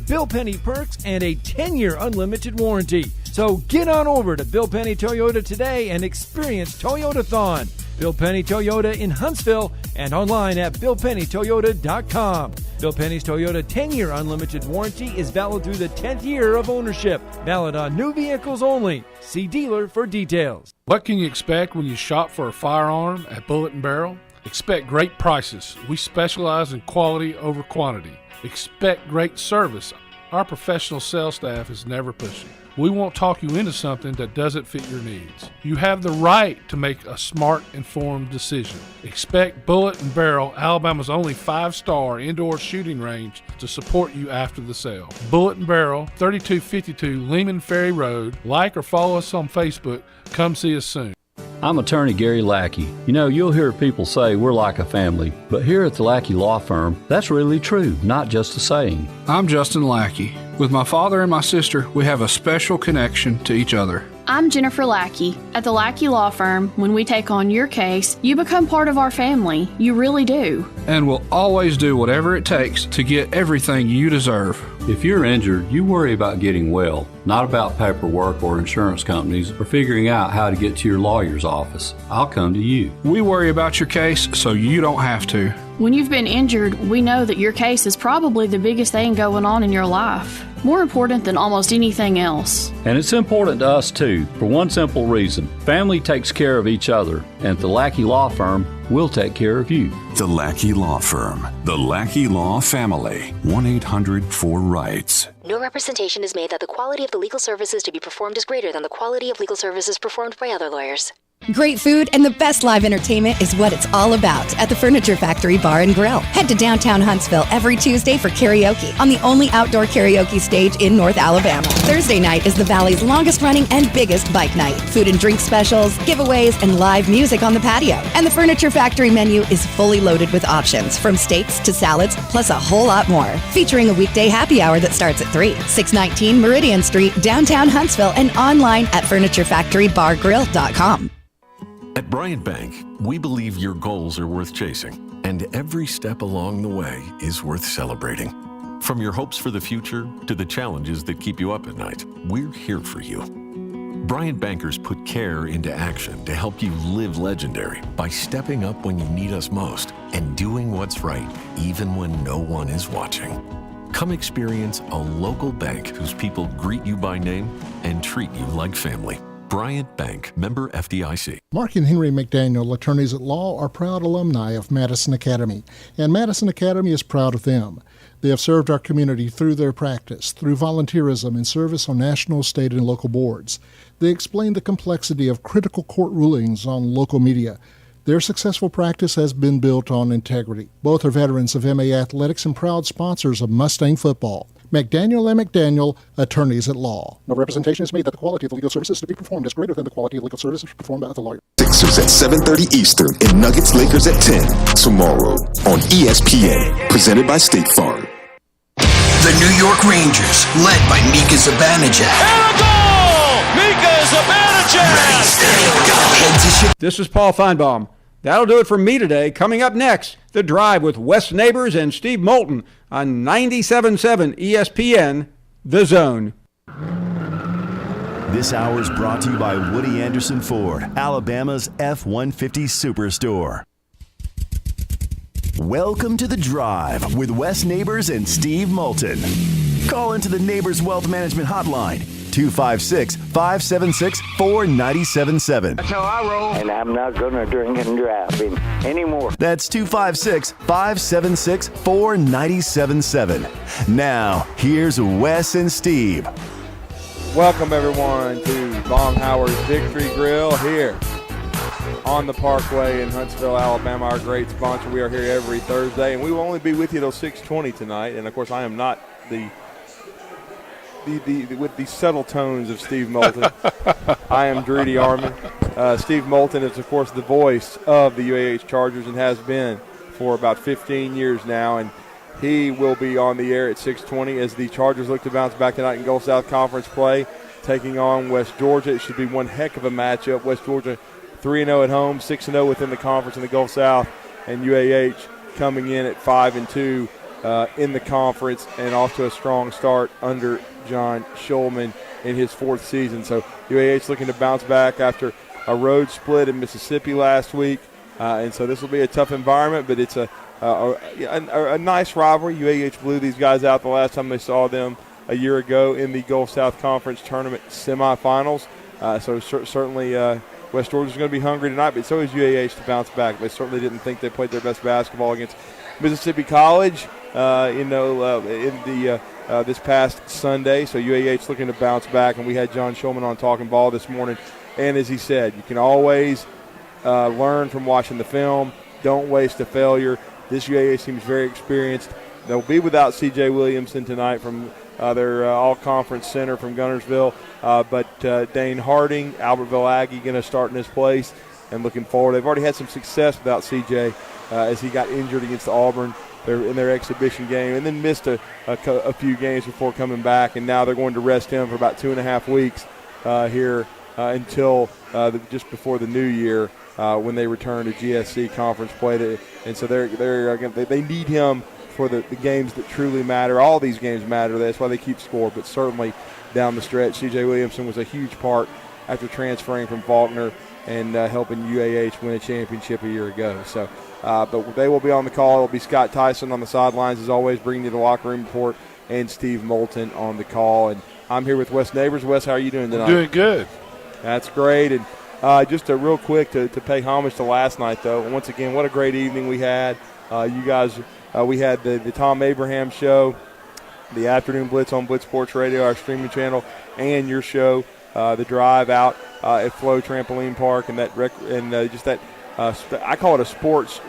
Bill Penny perks, and a 10-year unlimited warranty. So get on over to Bill Penny Toyota today and experience Toyotathon. Bill Penny Toyota in Huntsville and online at BillPennyToyota.com. Bill Penny's Toyota 10-year unlimited warranty is valid through the 10th year of ownership. Valid on new vehicles only. See dealer for details. What can you expect when you shop for a firearm at Bullet & Barrel? Expect great prices. We specialize in quality over quantity. Expect great service. Our professional sales staff is never pushy. We won't talk you into something that doesn't fit your needs. You have the right to make a smart, informed decision. Expect Bullet & Barrel, Alabama's only 5-star indoor shooting range, to support you after the sale. Bullet & Barrel, 3252 Lehman Ferry Road. Like or follow us on Facebook. Come see us soon. I'm attorney Gary Lackey. You know, you'll hear people say we're like a family, but here at the Lackey Law Firm, that's really true, not just a saying. I'm Justin Lackey. With my father and my sister, we have a special connection to each other. I'm Jennifer Lackey. At the Lackey Law Firm, when we take on your case, you become part of our family. You really do. And we'll always do whatever it takes to get everything you deserve. If you're injured, you worry about getting well, not about paperwork or insurance companies or figuring out how to get to your lawyer's office. I'll come to you. We worry about your case so you don't have to. When you've been injured, we know that your case is probably the biggest thing going on in your life. More important than almost anything else. And it's important to us too, for one simple reason. Family takes care of each other, and at the Lackey Law Firm, we'll take care of you. The Lackey Law Firm. The Lackey Law Family. 1-800-4-RIGHTS. No representation is made that the quality of the legal services to be performed is greater than the quality of legal services performed by other lawyers. Great food and the best live entertainment is what it's all about at the Furniture Factory Bar and Grill. Head to downtown Huntsville every Tuesday for karaoke on the only outdoor karaoke stage in North Alabama. Thursday night is the Valley's longest running and biggest bike night. Food and drink specials, giveaways, and live music on the patio. And the Furniture Factory menu is fully loaded with options from steaks to salads, plus a whole lot more. Featuring a weekday happy hour that starts at 3. 619 Meridian Street, downtown Huntsville, and online at FurnitureFactoryBarGrill.com. At Bryant Bank, we believe your goals are worth chasing, and every step along the way is worth celebrating. From your hopes for the future to the challenges that keep you up at night, we're here for you. Bryant Bankers put care into action to help you live legendary by stepping up when you need us most and doing what's right even when no one is watching. Come experience a local bank whose people greet you by name and treat you like family. Bryant Bank, member FDIC. Mark and Henry McDaniel, attorneys at law, are proud alumni of Madison Academy, and Madison Academy is proud of them. They have served our community through their practice, through volunteerism and service on national, state, and local boards. They explain the complexity of critical court rulings on local media. Their successful practice has been built on integrity. Both are veterans of MA Athletics and proud sponsors of Mustang football. McDaniel and McDaniel, attorneys at law. No representation is made that the quality of the legal services to be performed is greater than the quality of legal services performed by other lawyers. Sixers at 7:30 Eastern and Nuggets Lakers at 10 tomorrow on ESPN, presented by State Farm. The New York Rangers, led by Mika Zibanejad. And a goal! Mika Zibanejad! Ready, steady, go. Head to This is Paul Feinbaum. That'll do it for me today. Coming up next, The Drive with Wes Neighbors and Steve Moulton on 97.7 ESPN, The Zone. This hour is brought to you by Woody Anderson Ford, Alabama's F-150 Superstore. Welcome to The Drive with Wes Neighbors and Steve Moulton. Call into the Neighbors Wealth Management Hotline, 256-576-4977. That's how I roll. And I'm not going to drink and drive anymore. That's 256-576-4977. Now, here's Wes and Steve. Welcome, everyone, to Baumhauer's Victory Grill here on the Parkway in Huntsville, Alabama, our great sponsor. We are here every Thursday, and we will only be with you till 6:20 tonight. And, of course, I am not with the subtle tones of Steve Moulton. I am Drew DeArmond. Steve Moulton is, of course, the voice of the UAH Chargers and has been for about 15 years now, and he will be on the air at 6:20 as the Chargers look to bounce back tonight in Gulf South Conference play, taking on West Georgia. It should be one heck of a matchup. West Georgia 3-0 at home, 6-0 within the conference in the Gulf South, and UAH coming in at 5-2 in the conference and off to a strong start under John Schulman in his 4th season. So UAH looking to bounce back after a road split in Mississippi last week. And so this will be a tough environment, but it's a nice rivalry. UAH blew these guys out the last time they saw them a year ago in the Gulf South Conference Tournament semifinals. So certainly West Georgia's going to be hungry tonight, but so is UAH to bounce back. They certainly didn't think they played their best basketball against Mississippi College, this past Sunday. So UAH looking to bounce back, and we had John Schulman on Talking Ball this morning. And as he said, you can always learn from watching the film. Don't waste a failure. This UAH team is very experienced. They'll be without C.J. Williamson tonight from their all-conference center from Guntersville. But Dane Harding, Albertville Aggie, going to start in his place. And looking forward, they've already had some success without C.J. As he got injured against Auburn in their exhibition game and then missed a few games before coming back. And now they're going to rest him for about 2.5 weeks here until just before the new year when they return to GSC conference play. And so they need him for the games that truly matter. All these games matter. That's why they keep score. But certainly down the stretch, C.J. Williamson was a huge part after transferring from Faulkner and helping UAH win a championship a year ago. So, but they will be on the call. It'll be Scott Tyson on the sidelines, as always, bringing you the locker room report, and Steve Moulton on the call. And I'm here with Wes Neighbors. Wes, how are you doing tonight? I'm doing good. That's great. And just real quick to pay homage to last night, though. Once again, what a great evening we had. You guys, we had the Tom Abraham show, the Afternoon Blitz on Blitz Sports Radio, our streaming channel, and your show, the drive out at Flow Trampoline Park, and I call it a sports,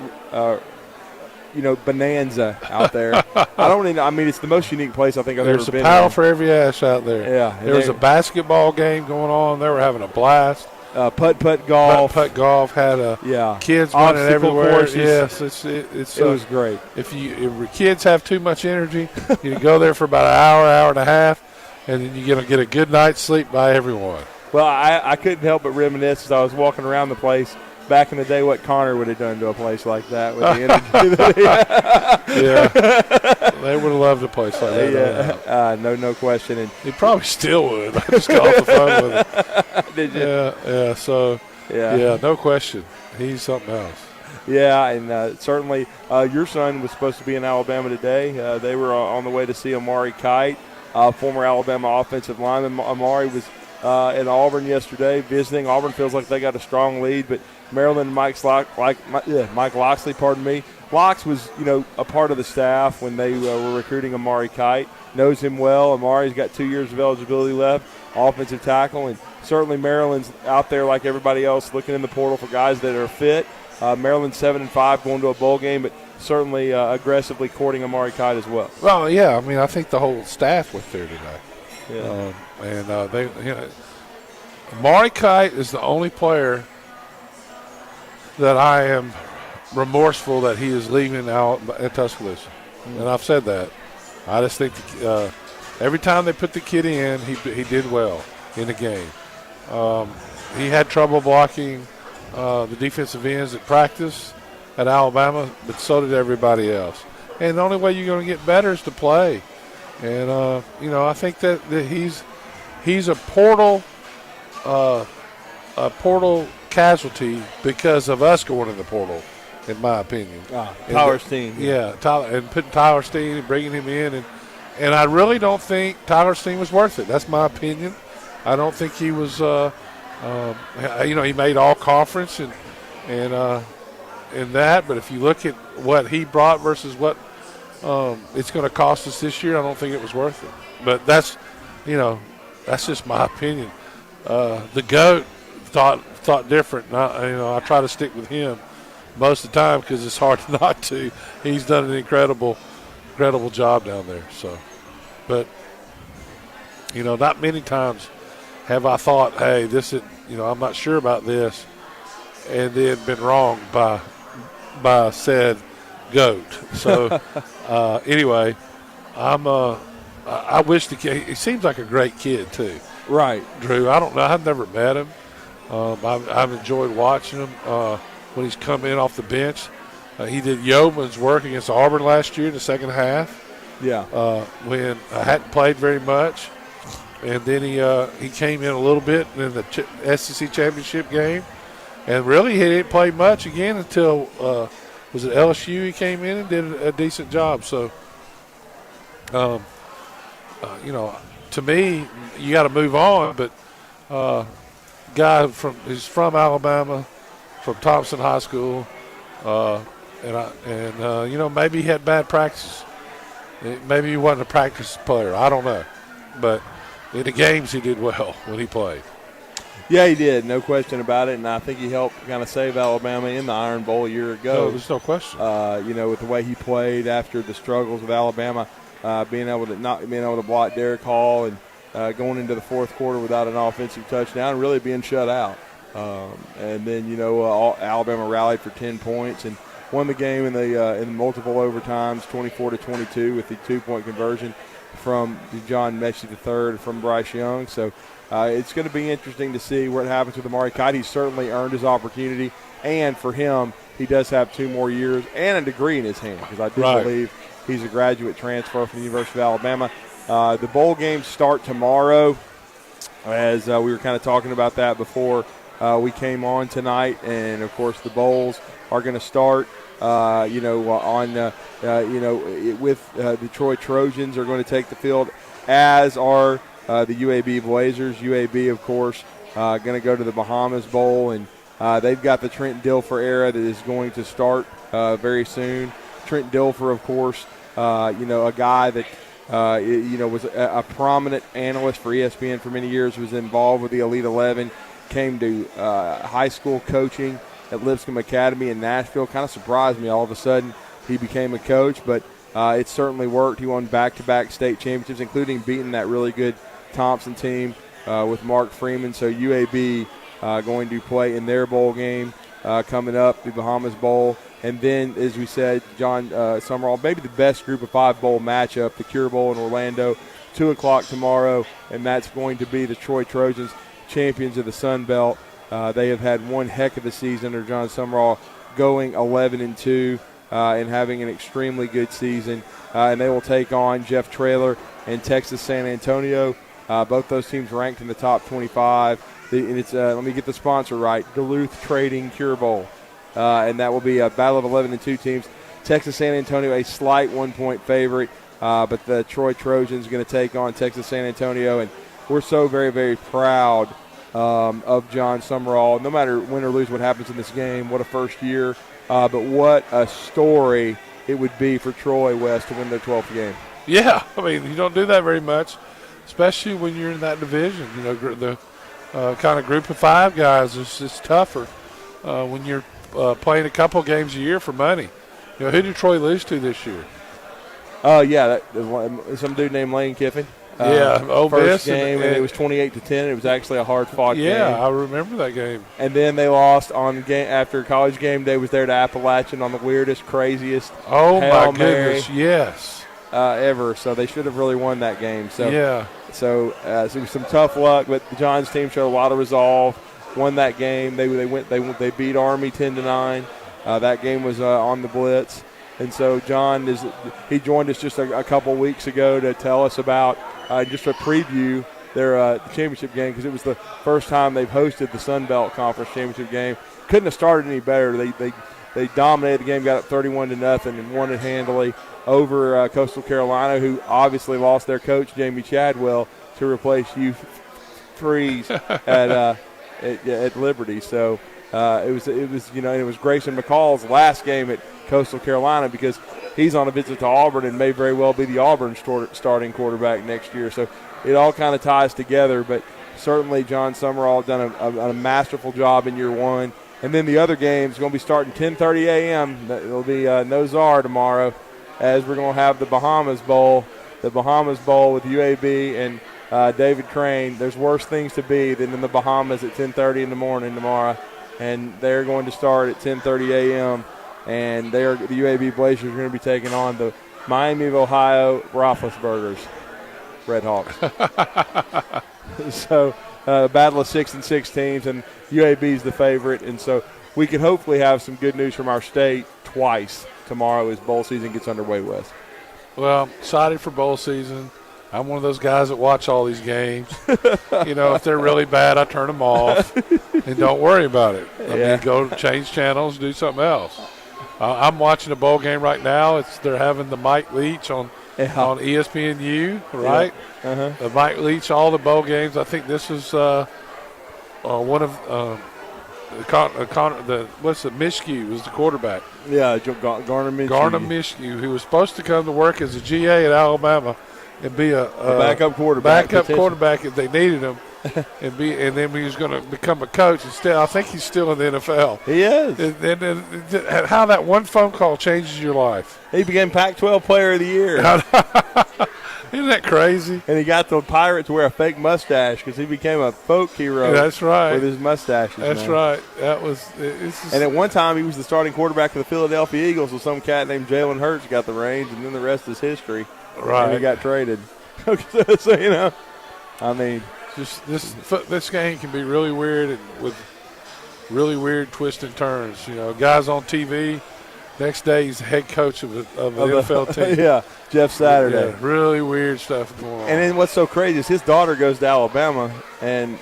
bonanza out there. It's the most unique place I think I've ever been. There's a paddle for every ass out there. Yeah. There was a basketball game going on. They were having a blast. Putt golf. Putt golf had kids running everywhere. Courses. Yes, it was great. If your kids have too much energy, you can go there for about an hour and a half, and then you're going to get a good night's sleep by everyone. Well, I couldn't help but reminisce as I was walking around the place back in the day what Connor would have done to a place like that with the energy. Yeah, they would have loved a place like that. Yeah, no question. And he probably still would. I just got off the phone with him. Did you? Yeah. So no question, he's something else. Yeah, and certainly your son was supposed to be in Alabama today. They were on the way to see Amari Kite, former Alabama offensive lineman. Amari was at Auburn yesterday visiting. Auburn feels like they got a strong lead, but Maryland, Mike Loxley, Lox was, a part of the staff when they were recruiting Amari Kite. Knows him well. Amari's got 2 years of eligibility left, offensive tackle, and certainly Maryland's out there like everybody else looking in the portal for guys that are fit. Maryland's 7-5 going to a bowl game, but certainly aggressively courting Amari Kite as well. Well, yeah, I think the whole staff went there today. Yeah. Amari Kite is the only player that I am remorseful that he is leaving out at Tuscaloosa. Mm-hmm. And I've said that. I just think every time they put the kid in, he did well in the game. He had trouble blocking the defensive ends at practice at Alabama, but so did everybody else. And the only way you're going to get better is to play. And, I think that he's a portal casualty because of us going in the portal, in my opinion. Tyler Steen. Yeah, Tyler, and putting Tyler Steen and bringing him in. And I really don't think Tyler Steen was worth it. That's my opinion. I don't think he was, he made all conference and that. But if you look at what he brought versus what it's going to cost us this year, I don't think it was worth it. But that's just my opinion. The GOAT thought different. I try to stick with him most of the time because it's hard not to. He's done an incredible job down there. So, but not many times have I thought, hey, this is, I'm not sure about this, and then been wrong by said GOAT. So, anyway, I wish the kid. He seems like a great kid too. Right, Drew. I don't know. I've never met him. I've enjoyed watching him when he's come in off the bench. He did yeoman's work against Auburn last year in the second half. Yeah. When I hadn't played very much. And then he came in a little bit in the SEC championship game. And really he didn't play much again until, was it LSU he came in and did a decent job. So, to me, you got to move on. But guy he's from Alabama, from Thompson High School. Maybe he had bad practice. Maybe he wasn't a practice player. I don't know. But in the games, he did well when he played. Yeah, he did. No question about it. And I think he helped kind of save Alabama in the Iron Bowl a year ago. No, there's no question. With the way he played after the struggles of Alabama, being able to block Derek Hall and going into the fourth quarter without an offensive touchdown and really being shut out. And then, Alabama rallied for 10 points and won the game in multiple overtimes, 24-22 with the 2-point conversion from John Mechie III from Bryce Young. So it's going to be interesting to see what happens with Amari Kite. He's certainly earned his opportunity, and for him, he does have 2 more years and a degree in his hand because I do believe he's a graduate transfer from the University of Alabama. The bowl games start tomorrow, as we were kind of talking about that before we came on tonight, and of course the bowls are going to start. With the Troy Trojans are going to take the field, as are the UAB Blazers. UAB, of course, going to go to the Bahamas Bowl, and they've got the Trent Dilfer era that is going to start very soon. Trent Dilfer, of course, a guy that was a prominent analyst for ESPN for many years, was involved with the Elite 11, came to high school coaching at Lipscomb Academy in Nashville. Kind of surprised me all of a sudden he became a coach, but it certainly worked. He won back-to-back state championships, including beating that really good Thompson team with Mark Freeman. So UAB going to play in their bowl game coming up, the Bahamas Bowl. And then, as we said, John Summerall, maybe the best group of 5 bowl matchup, the Cure Bowl in Orlando, 2 o'clock tomorrow, and that's going to be the Troy Trojans, champions of the Sun Belt. They have had one heck of a season under John Summerall, going 11-2 and having an extremely good season. And they will take on Jeff Traylor and Texas San Antonio. Both those teams ranked in the top 25. And it's let me get the sponsor right, Duluth Trading Cure Bowl. And that will be a battle of 11-2 teams. Texas San Antonio, a slight 1-point favorite, but the Troy Trojans are going to take on Texas San Antonio. And we're so very, very proud of John Summerall. No matter win or lose what happens in this game, what a first year. But what a story it would be for Troy West to win their 12th game. Yeah, I mean, you don't do that very much, especially when you're in that division. The kind of group of 5 guys is tougher when you're playing a couple games a year for money. Who did Troy lose to this year? Some dude named Lane Kiffin. First game, and it was 28-10. It was actually a hard-fought game. Yeah, I remember that game. And then they lost after College Game Day was there to Appalachian on the weirdest, craziest Hail Mary, goodness, yes, ever. So they should have really won that game. So yeah. So it was some tough luck, but the John's team showed a lot of resolve. Won that game. They beat Army 10-9. That game was on the Blitz. And so John he joined us just a couple weeks ago to tell us about just a preview their championship game, because it was the first time they've hosted the Sun Belt Conference championship game. Couldn't have started any better. They dominated the game, got up 31-0, and won it handily over Coastal Carolina, who obviously lost their coach Jamie Chadwell to replace Hugh Freeze at Liberty. So it was Grayson McCall's last game at Coastal Carolina, because he's on a visit to Auburn and may very well be the Auburn starting quarterback next year. So it all kind of ties together, but certainly John Summerall done a masterful job in year one. And then the other game's going to be starting 10:30 a.m. It'll be Nozar tomorrow, as we're going to have the Bahamas Bowl with UAB and David Crane. There's worse things to be than in the Bahamas at 10:30 in the morning tomorrow, and they're going to start at 10:30 a.m. And the UAB Blazers are going to be taking on the Miami of Ohio Roethlisberger's Red Hawks. So battle of 6-6 teams, and UAB's the favorite. And so we could hopefully have some good news from our state twice tomorrow as bowl season gets underway, Wes. Well, excited for bowl season. I'm one of those guys that watch all these games. If they're really bad, I turn them off and don't worry about it. I mean, go change channels, do something else. I'm watching a bowl game right now. They're having the Mike Leach on ESPNU, right? Yeah. The Mike Leach, all the bowl games. I think this is one of Mishke was the quarterback. Yeah, Garner Minshew. Garner Minshew, who was supposed to come to work as a GA at Alabama and be a backup quarterback. If they needed him, and then he was going to become a coach instead. I think he's still in the NFL. He is. And how that one phone call changes your life. He became Pac-12 Player of the Year. Isn't that crazy? And he got the Pirates to wear a fake mustache because he became a folk hero. That's right. With his mustaches. That's right. That was. And at one time, he was the starting quarterback for the Philadelphia Eagles. So some cat named Jalen Hurts got the reins, and then the rest is history. Right. And he got traded. So I mean, just this game can be really weird and with really weird twists and turns. Guys on TV. Next day, he's the head coach of an NFL team. Yeah, Jeff Saturday. Yeah, really weird stuff going on. And then what's so crazy is his daughter goes to Alabama and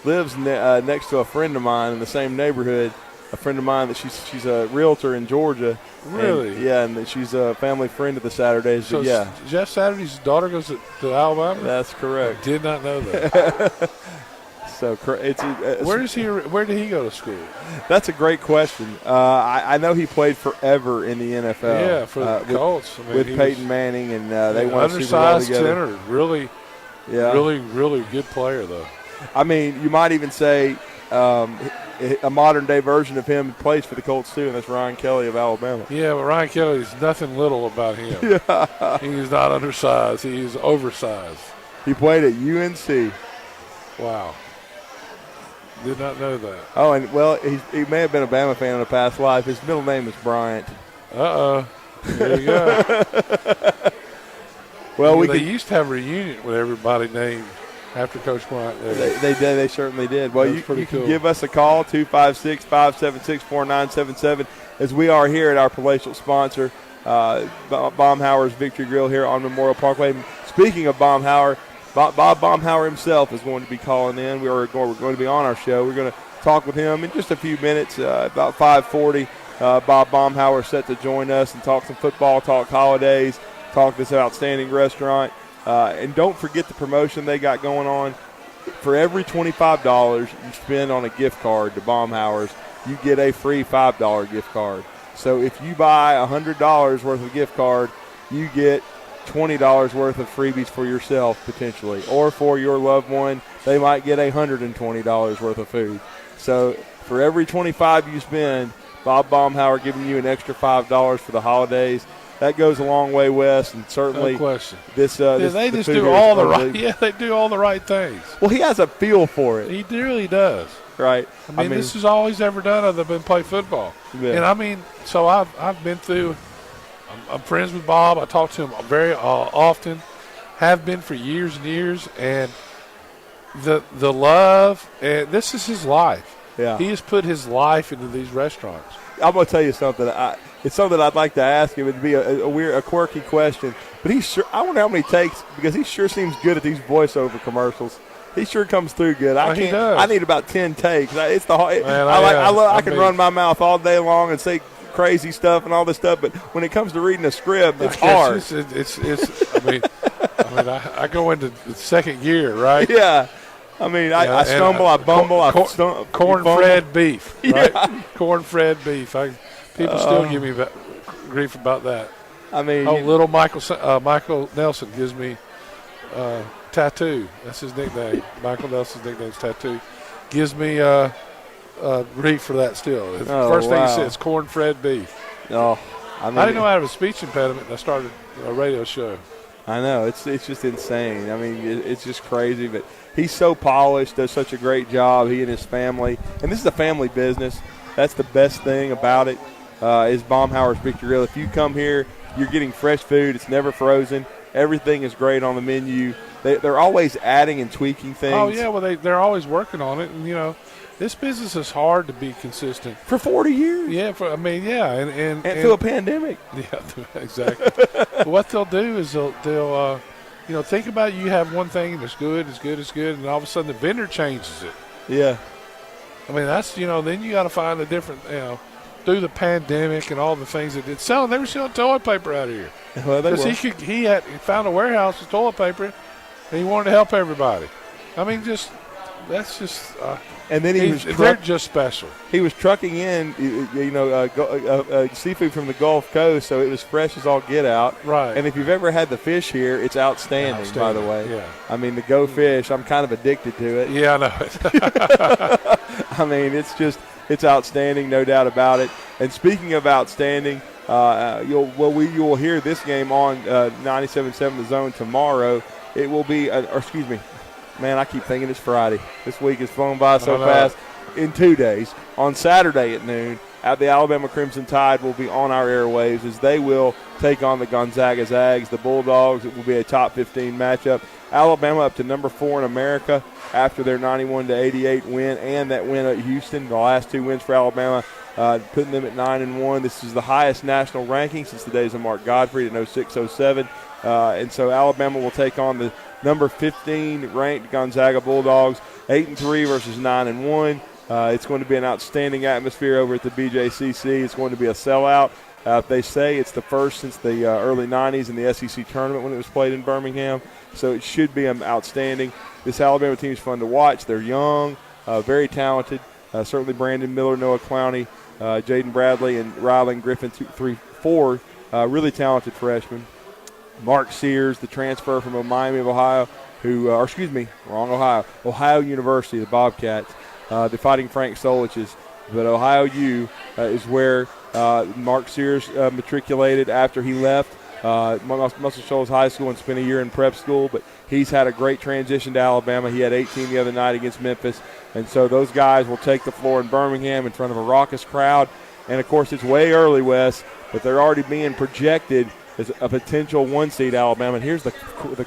lives next to a friend of mine in the same neighborhood. A friend of mine that she's a realtor in Georgia. Really? And she's a family friend of the Saturdays. So yeah. Jeff Saturday's daughter goes to Alabama? That's correct. I did not know that. So where did he go to school? That's a great question. I know he played forever in the NFL. Yeah, for the Colts. With Peyton Manning, and they won a Super Bowl undersized together. center, really good player though. I mean, you might even say a modern day version of him plays for the Colts too, and that's Ryan Kelly of Alabama. Yeah, but Ryan Kelly's nothing little about him. Yeah. He's not undersized; he's oversized. He played at UNC. Wow. Did not know that. Oh, and he may have been a Bama fan in a past life. His middle name is Bryant. There you go. Well, they used to have a reunion with everybody named after Coach Bryant. They did. They certainly did. Well, you cool. can give us a call, 256-576-4977, as we are here at our palatial sponsor, Baumhauer's Victory Grill here on Memorial Parkway. Speaking of Baumhauer, Bob Baumhauer himself is going to be calling in. We're going to be on our show. We're going to talk with him in just a few minutes, about 5:40. Bob Baumhauer is set to join us and talk some football, talk holidays, talk this outstanding restaurant. And don't forget the promotion they got going on. For every $25 you spend on a gift card to Baumhauer's, you get a free $5 gift card. So if you buy $100 worth of gift card, you get $20 worth of freebies for yourself potentially, or for your loved one, they might get $120 worth of food. So for every $25 you spend, Bob Baumhauer giving you an extra $5 for the holidays. That goes a long way, Wes, and certainly no question. They do all the right. Yeah, they do all the right things. Well, he has a feel for it. He really does. Right. I mean, this is all he's ever done other than play football. Yeah. And so I've been through. I'm friends with Bob. I talk to him very often. Have been for years and years, and the love. And this is his life. Yeah. He has put his life into these restaurants. I'm going to tell you something. It's something I'd like to ask him. It'd be a quirky question, but I wonder how many takes, because he sure seems good at these voiceover commercials. He sure comes through good. He does. I need about 10 takes. It's Man, I can run my mouth all day long and say crazy stuff and all this stuff, but when it comes to reading a script, it's hard. I go into the second gear, right? Yeah. I mean, I stumble, I bumble, corn-fed beef, right? Yeah. Corn-fed beef. People still give me grief about that. I mean, little Michael Nelson gives me Tattoo. That's his nickname. Michael Nelson's nickname is Tattoo. Gives me grief for that still. First thing he says, corn-fed beef. Oh, I didn't know I had a speech impediment, and I started a radio show. I know. It's just insane. I mean, it's just crazy. But he's so polished, does such a great job, he and his family. And this is a family business. That's the best thing about it, is Baumhauer's Victory Grill. If you come here, you're getting fresh food. It's never frozen. Everything is great on the menu. they're always adding and tweaking things. Oh, yeah, well, they're always working on it. And, you know, this business is hard to be consistent. For 40 years. Yeah, and through a pandemic. Yeah, exactly. What they'll do is they'll you know, think about you have one thing and it's good, and all of a sudden the vendor changes it. Yeah. I mean, that's, you know, then you got to find a different, you know, through the pandemic and all the things that did selling. They were selling toilet paper out of here. Well, they were. He found a warehouse with toilet paper, and he wanted to help everybody. I mean, that's just. And then they're just special. He was trucking in, seafood from the Gulf Coast, so it was fresh as all get out. Right. And if you've ever had the fish here, it's outstanding. By the way. Yeah. I mean, the Go Fish, I'm kind of addicted to it. Yeah, I know it. I mean, it's outstanding, no doubt about it. And speaking of outstanding, you will hear this game on 97.7 The Zone tomorrow. It will be, man, I keep thinking it's Friday. This week has flown by so fast. In 2 days, on Saturday at noon, the Alabama Crimson Tide will be on our airwaves as they will take on the Gonzaga Zags, the Bulldogs. It will be a top 15 matchup. Alabama up to number 4 in America after their 91-88 win and that win at Houston. The last 2 wins for Alabama, putting them at 9-1. This is the highest national ranking since the days of Mark Gottfried in 06-07. And so Alabama will take on the number 15 ranked Gonzaga Bulldogs, 8-3 versus 9-1. It's going to be an outstanding atmosphere over at the BJCC. It's going to be a sellout. They say it's the first since the early 90s in the SEC tournament when it was played in Birmingham. So it should be outstanding. This Alabama team is fun to watch. They're young, very talented. Certainly Brandon Miller, Noah Clowney, Jaden Bradley, and Rylan Griffin, 4 really talented freshmen. Mark Sears, the transfer from Miami of Ohio, Ohio University, the Bobcats, the Fighting Frank Soliches. But Ohio U is where Mark Sears matriculated after he left Muscle Shoals High School and spent a year in prep school. But he's had a great transition to Alabama. He had 18 the other night against Memphis. And so those guys will take the floor in Birmingham in front of a raucous crowd. And, of course, it's way early, Wes, but they're already being projected as a potential 1-seed Alabama. And here's the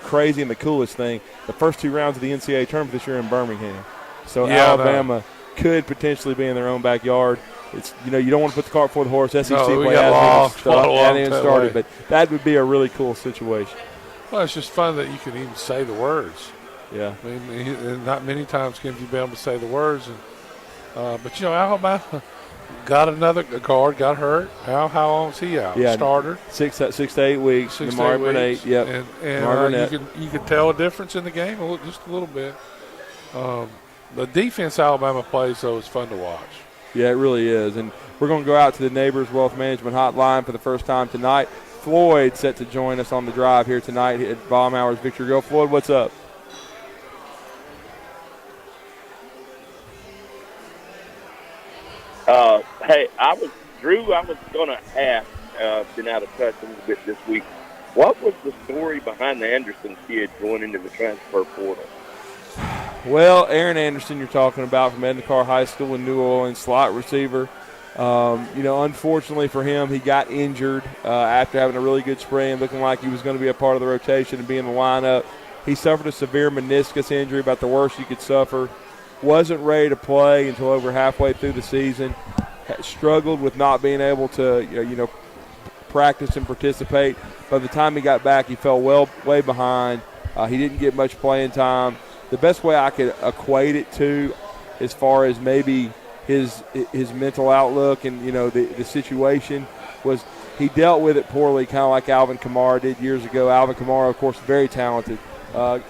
crazy and the coolest thing. The first 2 rounds of the NCAA tournament this year in Birmingham. So Alabama could potentially be in their own backyard. It's, you don't want to put the cart before the horse. SEC play hasn't even started, but that would be a really cool situation. Well, it's just fun that you can even say the words. Yeah. I mean, not many times can you be able to say the words. But, Alabama got another guard, got hurt. How long is he out? Yeah, starter. 6 to 8 weeks. 6 to 8 weeks. Yep. And you can tell a difference in the game just a little bit. The defense Alabama plays, though, is fun to watch. Yeah, it really is. And we're going to go out to the Neighbors Wealth Management Hotline for the first time tonight. Floyd set to join us on the drive here tonight at Baumhower's Victory Grill. Floyd, what's up? Hey, I was going to ask, been out of touch a little bit this week, what was the story behind the Anderson kid going into the transfer portal? Well, Aaron Anderson you're talking about from Endicott High School in New Orleans, slot receiver. Unfortunately for him, he got injured after having a really good spring, looking like he was going to be a part of the rotation and be in the lineup. He suffered a severe meniscus injury, about the worst you could suffer. Wasn't ready to play until over halfway through the season. Struggled with not being able to, practice and participate. By the time he got back, he fell way behind. He didn't get much playing time. The best way I could equate it to, as far as maybe his mental outlook and the situation, was he dealt with it poorly, kind of like Alvin Kamara did years ago. Alvin Kamara, of course, very talented.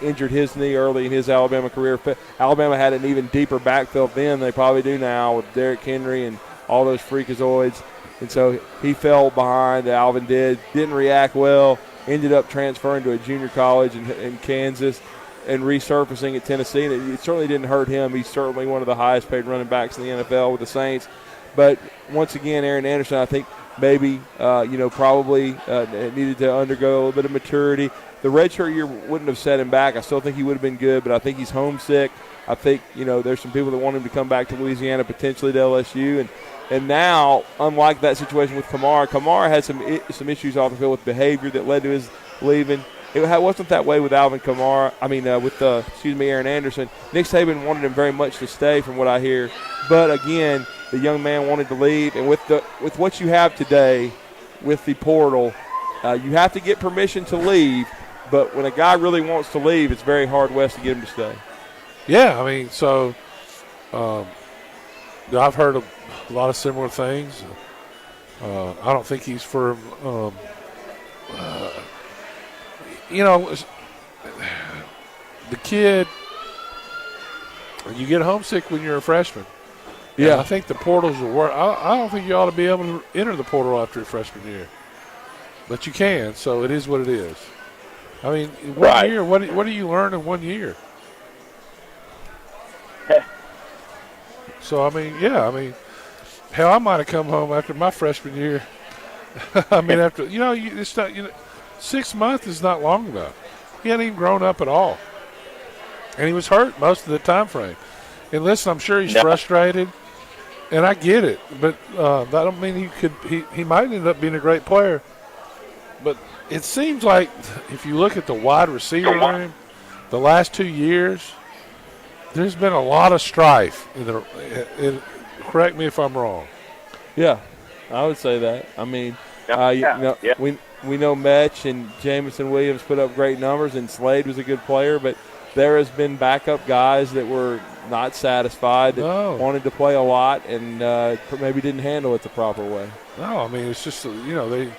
Injured his knee early in his Alabama career. Alabama had an even deeper backfield then than they probably do now with Derrick Henry and all those freakazoids. And so he fell behind. Alvin didn't react well, ended up transferring to a junior college in Kansas and resurfacing at Tennessee. And it certainly didn't hurt him. He's certainly one of the highest paid running backs in the NFL with the Saints. But once again, Aaron Anderson, I think maybe, probably needed to undergo a little bit of maturity. The redshirt year wouldn't have set him back. I still think he would have been good, but I think he's homesick. I think, there's some people that want him to come back to Louisiana, potentially to LSU. And now, unlike that situation with Kamara had some issues off the field with behavior that led to his leaving. wasn't that way with Alvin Kamara. With Aaron Anderson. Nick Saban wanted him very much to stay, from what I hear. But again, the young man wanted to leave, and with what you have today, with the portal, you have to get permission to leave. But when a guy really wants to leave, it's very hard, Wes, to get him to stay. Yeah, I mean, so I've heard a lot of similar things. I don't think he's for, the kid, you get homesick when you're a freshman. Yeah. And I think the portals will work. I don't think you ought to be able to enter the portal after your freshman year. But you can, so it is what it is. I mean, one year, what do you learn in 1 year? So, hell, I might have come home after my freshman year. After, it's not, 6 months is not long enough. He hadn't even grown up at all. And he was hurt most of the time frame. And listen, I'm sure he's frustrated, and I get it. But that don't mean he might end up being a great player. But it seems like if you look at the wide receiver room, the last 2 years, there's been a lot of strife. Correct me if I'm wrong. Yeah, I would say that. I mean, we know Metch and Jamison Williams put up great numbers, and Slade was a good player, but there has been backup guys that were not satisfied, that wanted to play a lot, and maybe didn't handle it the proper way. No, I mean, it's just, they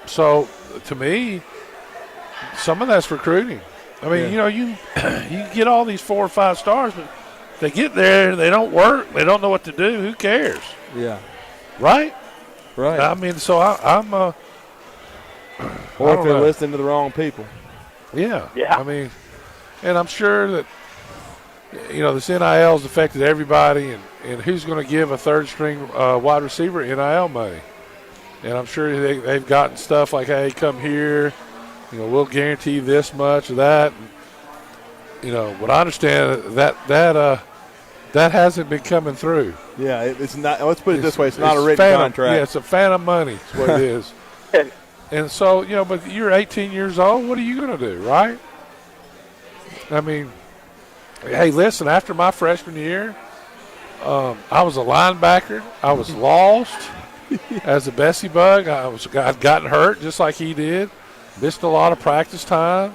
so to me, some of that's recruiting. I mean, you get all these 4 or 5 stars, but they get there, they don't work, they don't know what to do. Who cares? Yeah. Right? Right. I mean, so I'm or if they're listening to the wrong people. Yeah. I mean, and I'm sure that, this NIL has affected everybody, and who's going to give a third-string wide receiver NIL money? And I'm sure they've gotten stuff like, hey, come here, we'll guarantee this much or that. And, what I understand, that hasn't been coming through. Yeah, it's not. Let's put it this way: it's not a written contract. Yeah, it's a phantom money. Is what it is. And so, but you're 18 years old. What are you going to do, right? I mean, hey, listen. After my freshman year, I was a linebacker. I was lost as a Bessie bug. I'd gotten hurt just like he did. Missed a lot of practice time.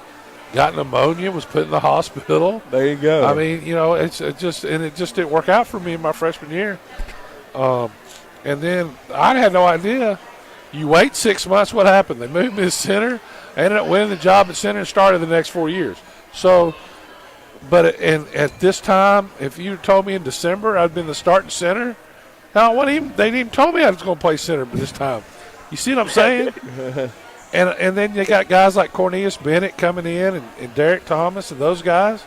Got pneumonia. Was put in the hospital. There you go. I mean, it just didn't work out for me in my freshman year. And then I had no idea. You wait 6 months, what happened? They moved me to center. I ended up winning the job at center and started the next 4 years. So, and at this time, if you told me in December I'd been the starting center, they didn't even told me I was going to play center this time. You see what I'm saying? and then you got guys like Cornelius Bennett coming in and Derek Thomas and those guys.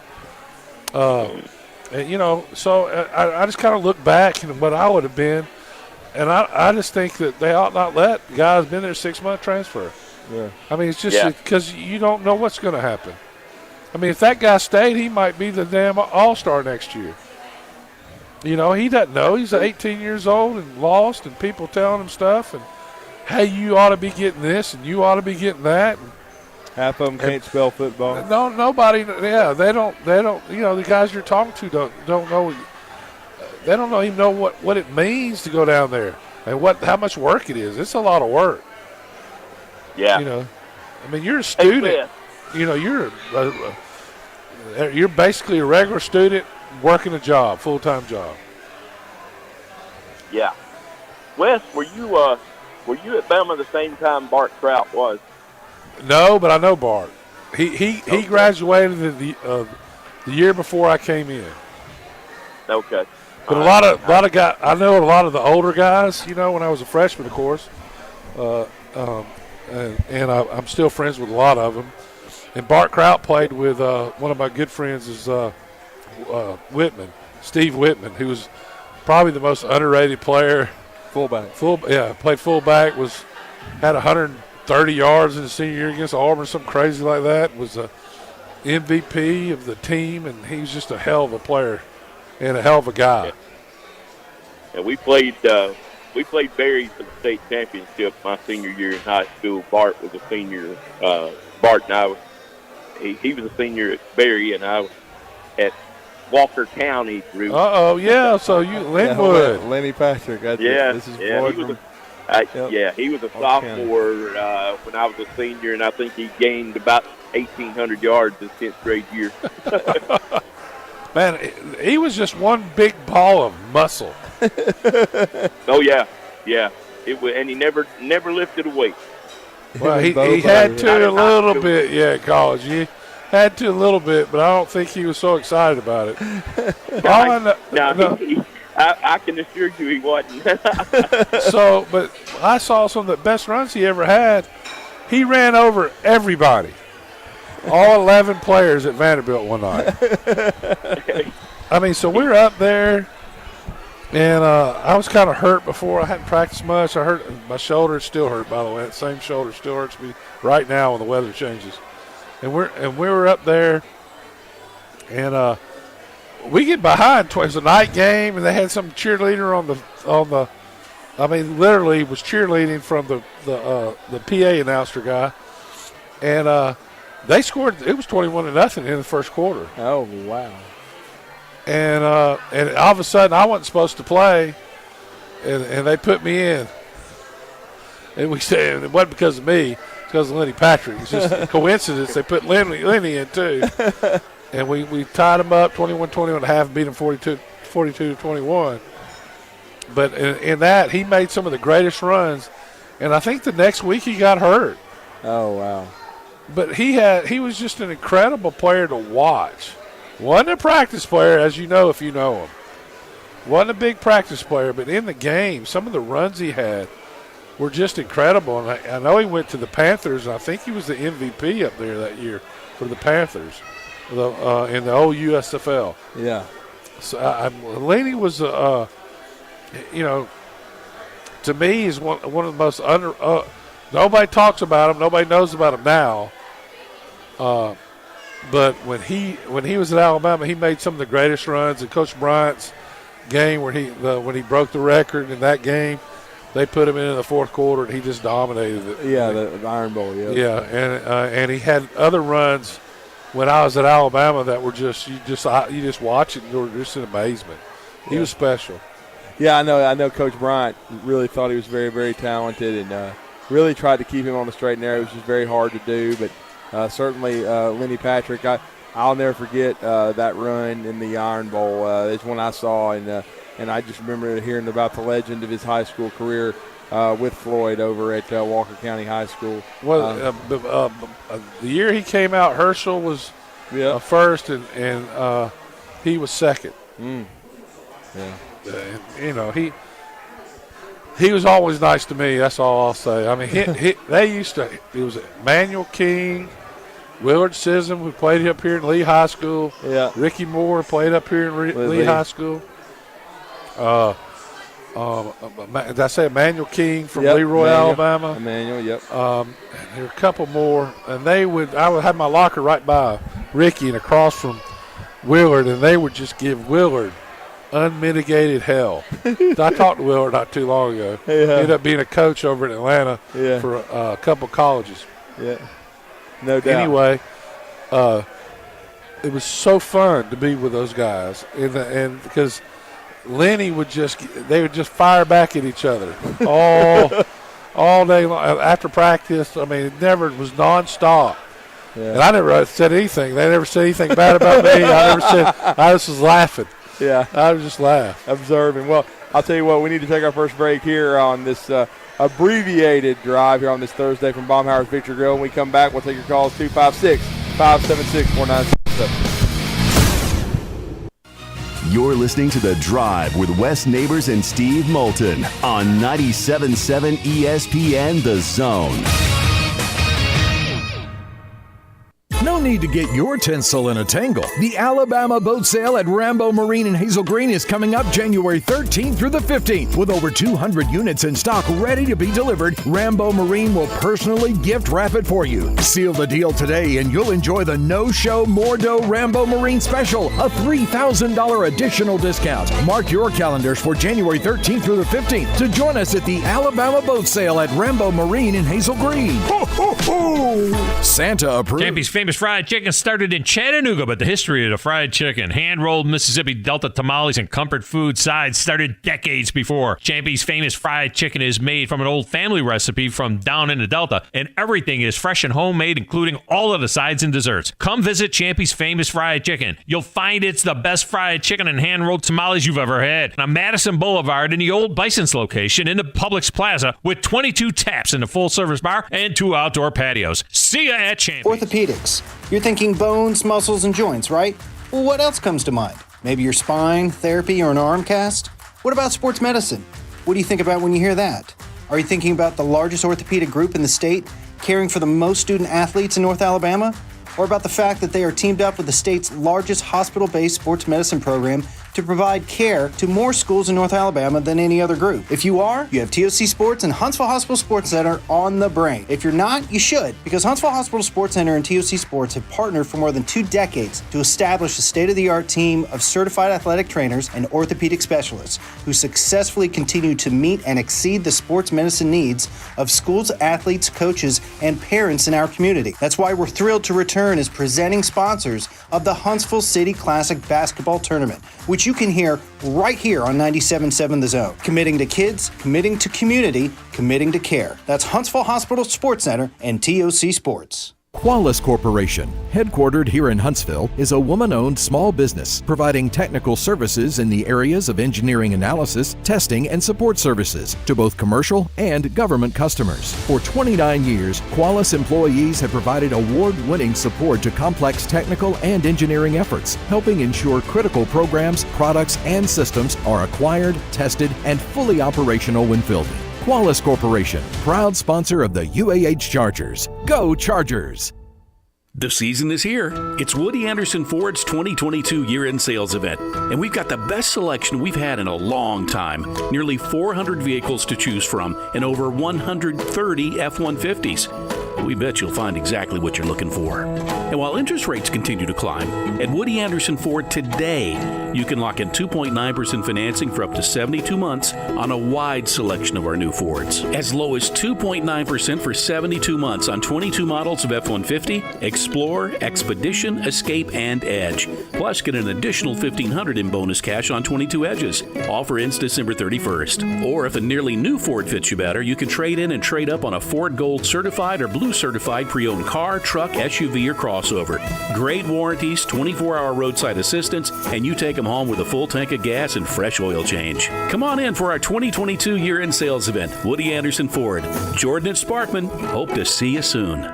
So I just kind of look back and what I would have been. And I just think that they ought not let guys been there 6 month transfer. Yeah. I mean, it's just because you don't know what's going to happen. I mean, if that guy stayed, he might be the damn all-star next year. He doesn't know. He's 18 years old and lost, and people telling him stuff. And, hey, you ought to be getting this, and you ought to be getting that. And half of them can't spell football. No, nobody. Yeah, they don't. The guys you're talking to don't know. They don't even know what it means to go down there and how much work it is. It's a lot of work. Yeah. I mean, you're a student. You're basically a regular student working a job, full-time job. Yeah. Wes, were you at Bama the same time Bart Trout was? No, but I know Bart. He graduated the year before I came in. Okay. But a lot of guys, I know a lot of the older guys, when I was a freshman, of course, and I'm still friends with a lot of them. And Bart Kraut played with one of my good friends is Whitman, Steve Whitman, who was probably the most underrated player. Fullback. Played fullback, had 130 yards in his senior year against Auburn, something crazy like that. Was a MVP of the team, and he was just a hell of a player. And a hell of a guy. And we played we played Berry for the state championship my senior year in high school. Bart was a senior. Bart and I was, he was a senior at Berry, and I was at Walker County group. Yeah. So you, Linwood. Lenny Patrick. This is Floyd he was a sophomore when I was a senior, and I think he gained about 1,800 yards his 10th grade year. Man, he was just one big ball of muscle. Oh yeah. It was, and he never lifted a weight. Well, he had to a little bit, in college. He had to a little bit, but I don't think he was so excited about it. I can assure you he wasn't. But I saw some of the best runs he ever had. He ran over everybody, all 11 players at Vanderbilt one night. I mean, so we're up there, and I was kind of hurt before. I hadn't practiced much. I hurt my shoulder. Still hurt, by the way. That same shoulder still hurts me right now when the weather changes. And we were up there, and we get behind. It was a night game, and they had some cheerleader on the. I mean, literally was cheerleading from the PA announcer guy, and they scored. It was 21-0 in the first quarter. Oh wow! And all of a sudden, I wasn't supposed to play, and they put me in. And we said it wasn't because of me. Because of Lenny Patrick. It's just a coincidence. They put Lenny in, too. And we tied him up 21-21 at half and beat him 42-21. But in that, he made some of the greatest runs. And I think the next week he got hurt. Oh, wow. But he was just an incredible player to watch. Wasn't a practice player, as you know if you know him. Wasn't a big practice player, but in the game, some of the runs he had were just incredible. And I know he went to the Panthers, and I think he was the MVP up there that year for the Panthers in the old USFL. Yeah. So Lenny was, to me, is one of the most nobody talks about him. Nobody knows about him now. But when he was at Alabama, he made some of the greatest runs. In Coach Bryant's game when he broke the record in that game, they put him in the fourth quarter, and he just dominated it. Yeah, the Iron Bowl. Yeah. Yeah, and he had other runs when I was at Alabama that were just you just watch it and you're just in amazement. He was special. Yeah, I know. Coach Bryant really thought he was very, very talented, and really tried to keep him on the straight and narrow, which is very hard to do. But certainly, Lenny Patrick, I'll never forget that run in the Iron Bowl. It's one I saw, and I just remember hearing about the legend of his high school career with Floyd over at Walker County High School. Well, the year he came out, Herschel was first, and he was second. Yeah. He was always nice to me. That's all I'll say. I mean, it was Manuel King, Willard Sism, who played up here in Lee High School. Yeah. Ricky Moore played up here in Lee High School. Did I say Emmanuel King from Leroy, Alabama? Emmanuel, yep. There were a couple more, and I would have my locker right by Ricky and across from Willard, and they would just give Willard unmitigated hell. I talked to Willard not too long ago. Yeah. He ended up being a coach over in Atlanta for a couple colleges. Yeah, no doubt. Anyway, it was so fun to be with those guys, and because Lenny would they would just fire back at each other all day long after practice. I mean, it was nonstop. Yeah. And I never said anything. They never said anything bad about me. I just was laughing. Yeah. I was just laughing. Observing. Well, I'll tell you what, we need to take our first break here on this abbreviated drive here on this Thursday from Baumhauer's Victory Grill. When we come back, we'll take your calls 256-576-4967. You're listening to The Drive with Wes Neighbors and Steve Moulton on 97.7 ESPN The Zone. No need to get your tinsel in a tangle. The Alabama Boat Sale at Rambo Marine in Hazel Green is coming up January 13th through the 15th. With over 200 units in stock ready to be delivered, Rambo Marine will personally gift wrap it for you. Seal the deal today and you'll enjoy the no-show Mordo Rambo Marine Special, a $3,000 additional discount. Mark your calendars for January 13th through the 15th to join us at the Alabama Boat Sale at Rambo Marine in Hazel Green. Ho, ho, ho! Santa approved. Champy's famous fried chicken started in Chattanooga, but the history of the fried chicken, hand-rolled Mississippi Delta tamales, and comfort food sides started decades before. Champy's famous fried chicken is made from an old family recipe from down in the Delta, and everything is fresh and homemade, including all of the sides and desserts. Come visit Champy's famous fried chicken. You'll find it's the best fried chicken and hand-rolled tamales you've ever had. On Madison Boulevard in the old Bison's location in the Publix Plaza with 22 taps in the full-service bar and 2 outdoor patios. See ya at Champy's. Orthopedics. You're thinking bones, muscles, and joints, right? Well, what else comes to mind? Maybe your spine, therapy, or an arm cast? What about sports medicine? What do you think about when you hear that? Are you thinking about the largest orthopedic group in the state, caring for the most student athletes in North Alabama? Or about the fact that they are teamed up with the state's largest hospital-based sports medicine program to provide care to more schools in North Alabama than any other group? If you are, you have TOC Sports and Huntsville Hospital Sports Center on the brain. If you're not, you should, because Huntsville Hospital Sports Center and TOC Sports have partnered for more than 2 decades to establish a state-of-the-art team of certified athletic trainers and orthopedic specialists who successfully continue to meet and exceed the sports medicine needs of schools, athletes, coaches, and parents in our community. That's why we're thrilled to return as presenting sponsors of the Huntsville City Classic Basketball Tournament, which you can hear right here on 97.7 The Zone. Committing to kids, committing to community, committing to care. That's Huntsville Hospital Sports Center and TOC Sports. Qualis Corporation, headquartered here in Huntsville, is a woman-owned small business providing technical services in the areas of engineering analysis, testing, and support services to both commercial and government customers. For 29 years, Qualis employees have provided award-winning support to complex technical and engineering efforts, helping ensure critical programs, products, and systems are acquired, tested, and fully operational when fielded. Qualis Corporation, proud sponsor of the UAH Chargers. Go Chargers! The season is here. It's Woody Anderson Ford's 2022 year-end sales event, and we've got the best selection we've had in a long time. Nearly 400 vehicles to choose from and over 130 F-150s. We bet you'll find exactly what you're looking for. And while interest rates continue to climb, at Woody Anderson Ford today, you can lock in 2.9% financing for up to 72 months on a wide selection of our new Fords. As low as 2.9% for 72 months on 22 models of F-150, Explorer, Expedition, Escape, and Edge. Plus, get an additional $1,500 in bonus cash on 22 Edges. Offer ends December 31st. Or if a nearly new Ford fits you better, you can trade in and trade up on a Ford Gold Certified or Blue Certified pre-owned car, truck, SUV, or crossover. Great warranties, 24-hour roadside assistance, and you take them home with a full tank of gas and fresh oil change. Come on in for our 2022 year-end sales event. Woody Anderson Ford. Jordan and Sparkman. Hope to see you soon.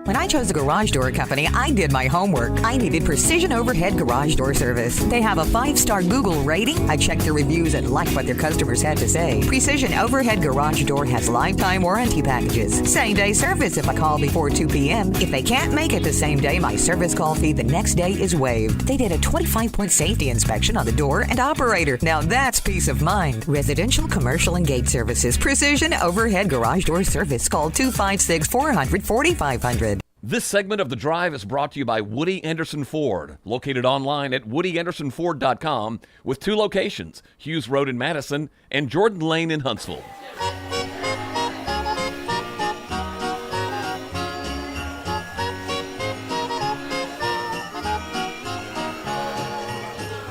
When I chose a garage door company, I did my homework. I needed Precision Overhead Garage Door Service. They have a 5-star Google rating. I checked their reviews and liked what their customers had to say. Precision Overhead Garage Door has lifetime warranty packages. Same-day service if I call before 2 p.m. If they can't make it the same day, my service call fee the next day is waived. They did a 25-point safety inspection on the door and operator. Now that's peace of mind. Residential, commercial, and gate services. Precision Overhead Garage Door Service. Call 256-400-4500. This segment of The Drive is brought to you by Woody Anderson Ford, located online at WoodyAndersonFord.com with 2 locations, Hughes Road in Madison and Jordan Lane in Huntsville.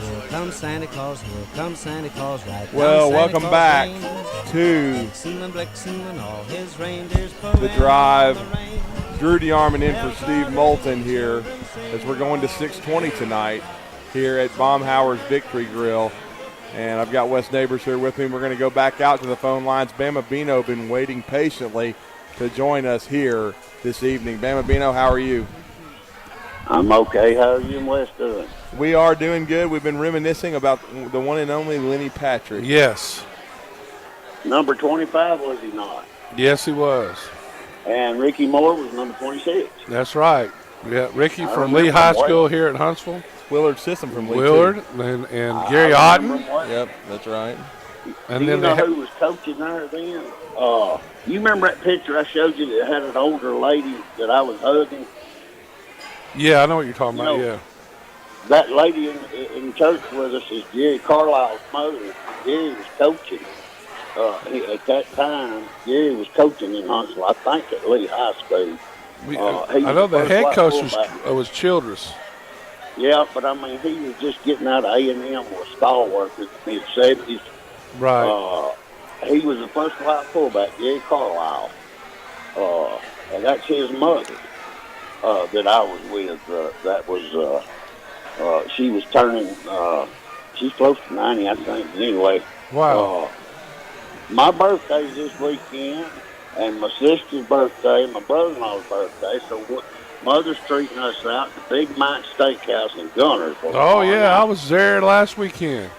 Here comes Santa Claus, here comes Santa Claus, right. Well, welcome back to The Drive. Drew DeArmond in for Steve Moulton here as we're going to 620 tonight here at Baumhauer's Victory Grill. And I've got Wes Neighbors here with me. We're going to go back out to the phone lines. Bama Bino been waiting patiently to join us here this evening. Bama Bino, how are you? I'm okay. How are you and Wes doing? We are doing good. We've been reminiscing about the one and only Lenny Patrick. Yes. Number 25, was he not? Yes, he was. And Ricky Moore was number 26. That's right. Yeah, Ricky from Lee High School here at Huntsville. Willard System from Lee. Willard and Gary Otten. Yep, that's right. And Do then you know who was coaching there then? You remember that picture I showed you that had an older lady that I was hugging? Yeah, I know what you're talking about. Yeah. That lady in church with us is Jerry Carlisle's mother. Jerry was coaching. At that time, Jerry was coaching in Huntsville, I think at Lee High School. I know the head coach was Childress. Yeah, but I mean, he was just getting out of A&M with stalwart in the mid-70s. Right. He was the first white fullback, Jerry Carlisle. And that's his mother that I was with. That was, she was turning, she's close to 90, I think. But anyway. Wow. My birthday's this weekend, and my sister's birthday, and my brother-in-law's birthday. So Mother's treating us out at the Big Mike Steakhouse in Gunnersville. Oh, yeah, I was there last weekend,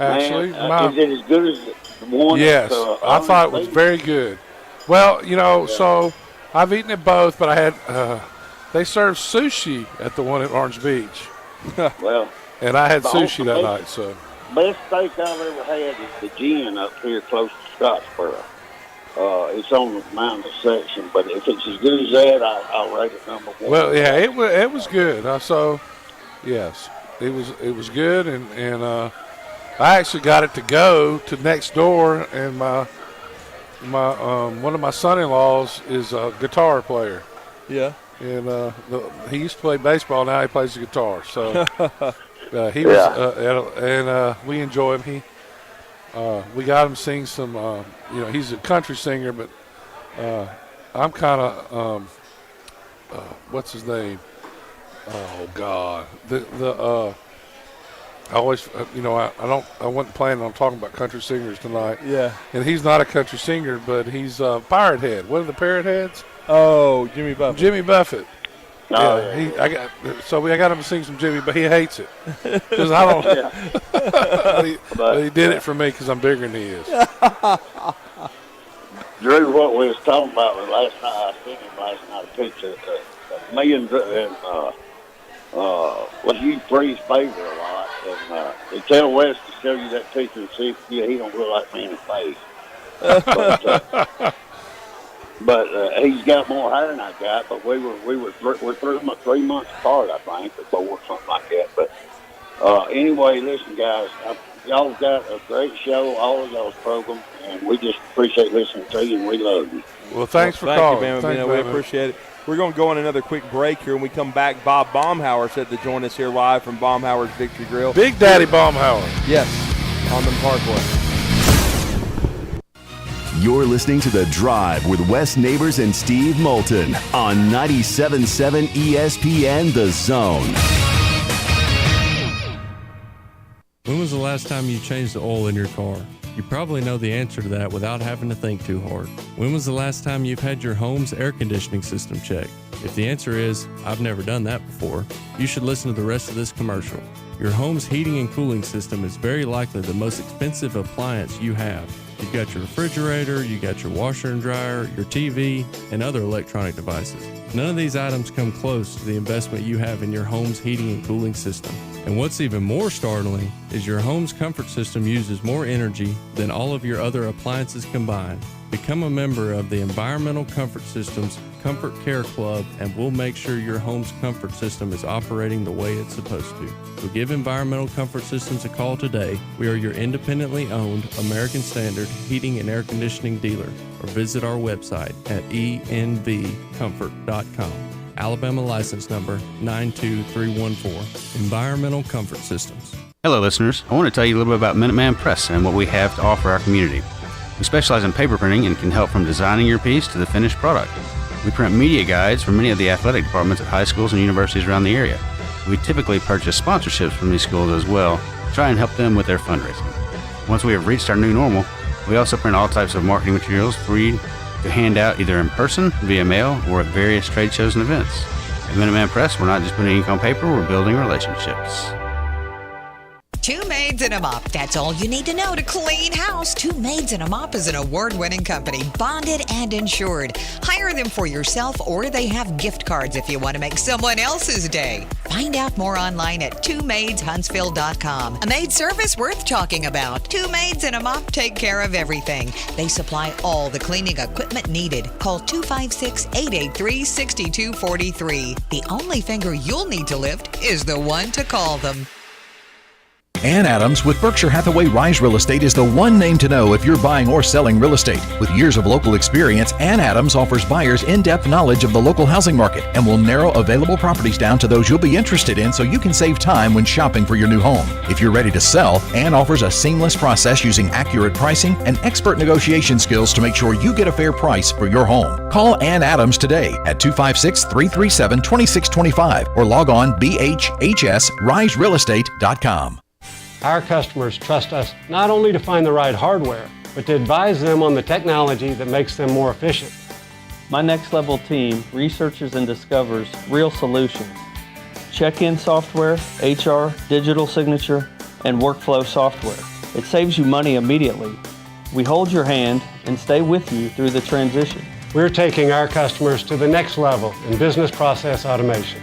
actually. Man, is it as good as the one? Yes, I thought it was very good. Well, you know, so I've eaten at both, but I had they served sushi at the one at Orange Beach. Well, and I had sushi that night. So best steak I've ever had is the Gin up here close to Scottsboro. It's on the mountain section, but if it's as good as that, I'll rate it number one. Well, yeah, it was good. So yes, it was good, and I actually got it to go to next door, and my one of my son-in-laws is a guitar player. Yeah. And he used to play baseball. Now he plays the guitar. So he was, and we enjoy him. We got him sing some. He's a country singer, but I'm kind of what's his name? Oh God, I always, I wasn't planning on talking about country singers tonight. Yeah. And he's not a country singer, but he's Pirate Head. What are the Parrot Heads? Oh, Jimmy Buffett. Jimmy Buffett. Oh, yeah. I got him to sing some Jimmy, but he hates it because I don't. but he did it for me because I'm bigger than he is. Drew, what we was talking about was last night. I seen him last night. A picture of me and you freeze favor a lot, and they tell Wes to show you that picture and see if he don't look like me in the face. But he's got more hair than I got. But we're 3 months apart, I think, or something like that. But anyway, listen, guys, y'all got a great show, all of y'all's programs, and we just appreciate listening to you, and we love you. Well, thanks for calling. Thank you, man. We appreciate it. We're going to go on another quick break here. When we come back, Bob Baumhauer said to join us here live from Baumhauer's Victory Grill. Big Daddy Baumhauer. Yes, on the Parkway. You're listening to The Drive with Wes Neighbors and Steve Moulton on 97.7 ESPN The Zone. When was the last time you changed the oil in your car? You probably know the answer to that without having to think too hard. When was the last time you've had your home's air conditioning system checked? If the answer is, I've never done that before, you should listen to the rest of this commercial. Your home's heating and cooling system is very likely the most expensive appliance you have. You've got your refrigerator, you got your washer and dryer, your TV, and other electronic devices. None of these items come close to the investment you have in your home's heating and cooling system. And what's even more startling is your home's comfort system uses more energy than all of your other appliances combined. Become a member of the Environmental Comfort Systems Comfort Care Club, and we'll make sure your home's comfort system is operating the way it's supposed to. So give Environmental Comfort Systems a call today. We are your independently owned American Standard heating and air conditioning dealer, or visit our website at envcomfort.com. Alabama license number 92314. Environmental Comfort Systems. Hello listeners, I want to tell you a little bit about Minuteman Press and what we have to offer our community. We specialize in paper printing and can help from designing your piece to the finished product. We print media guides for many of the athletic departments at high schools and universities around the area. We typically purchase sponsorships from these schools as well to try and help them with their fundraising. Once we have reached our new normal, we also print all types of marketing materials for you to hand out either in person, via mail, or at various trade shows and events. At Minuteman Press, we're not just putting ink on paper, we're building relationships. Two Maids and a Mop. That's all you need to know to clean house. Two Maids and a Mop is an award-winning company, bonded and insured. Hire them for yourself, or they have gift cards if you want to make someone else's day. Find out more online at twomaidshuntsville.com. A maid service worth talking about. Two Maids and a Mop take care of everything. They supply all the cleaning equipment needed. Call 256-883-6243. The only finger you'll need to lift is the one to call them. Ann Adams with Berkshire Hathaway Rise Real Estate is the one name to know if you're buying or selling real estate. With years of local experience, Ann Adams offers buyers in-depth knowledge of the local housing market and will narrow available properties down to those you'll be interested in so you can save time when shopping for your new home. If you're ready to sell, Ann offers a seamless process using accurate pricing and expert negotiation skills to make sure you get a fair price for your home. Call Ann Adams today at 256-337-2625 or log on bhhsriserealestate.com. Our customers trust us not only to find the right hardware, but to advise them on the technology that makes them more efficient. My Next Level team researches and discovers real solutions. Check-in software, HR, digital signature, and workflow software. It saves you money immediately. We hold your hand and stay with you through the transition. We're taking our customers to the next level in business process automation.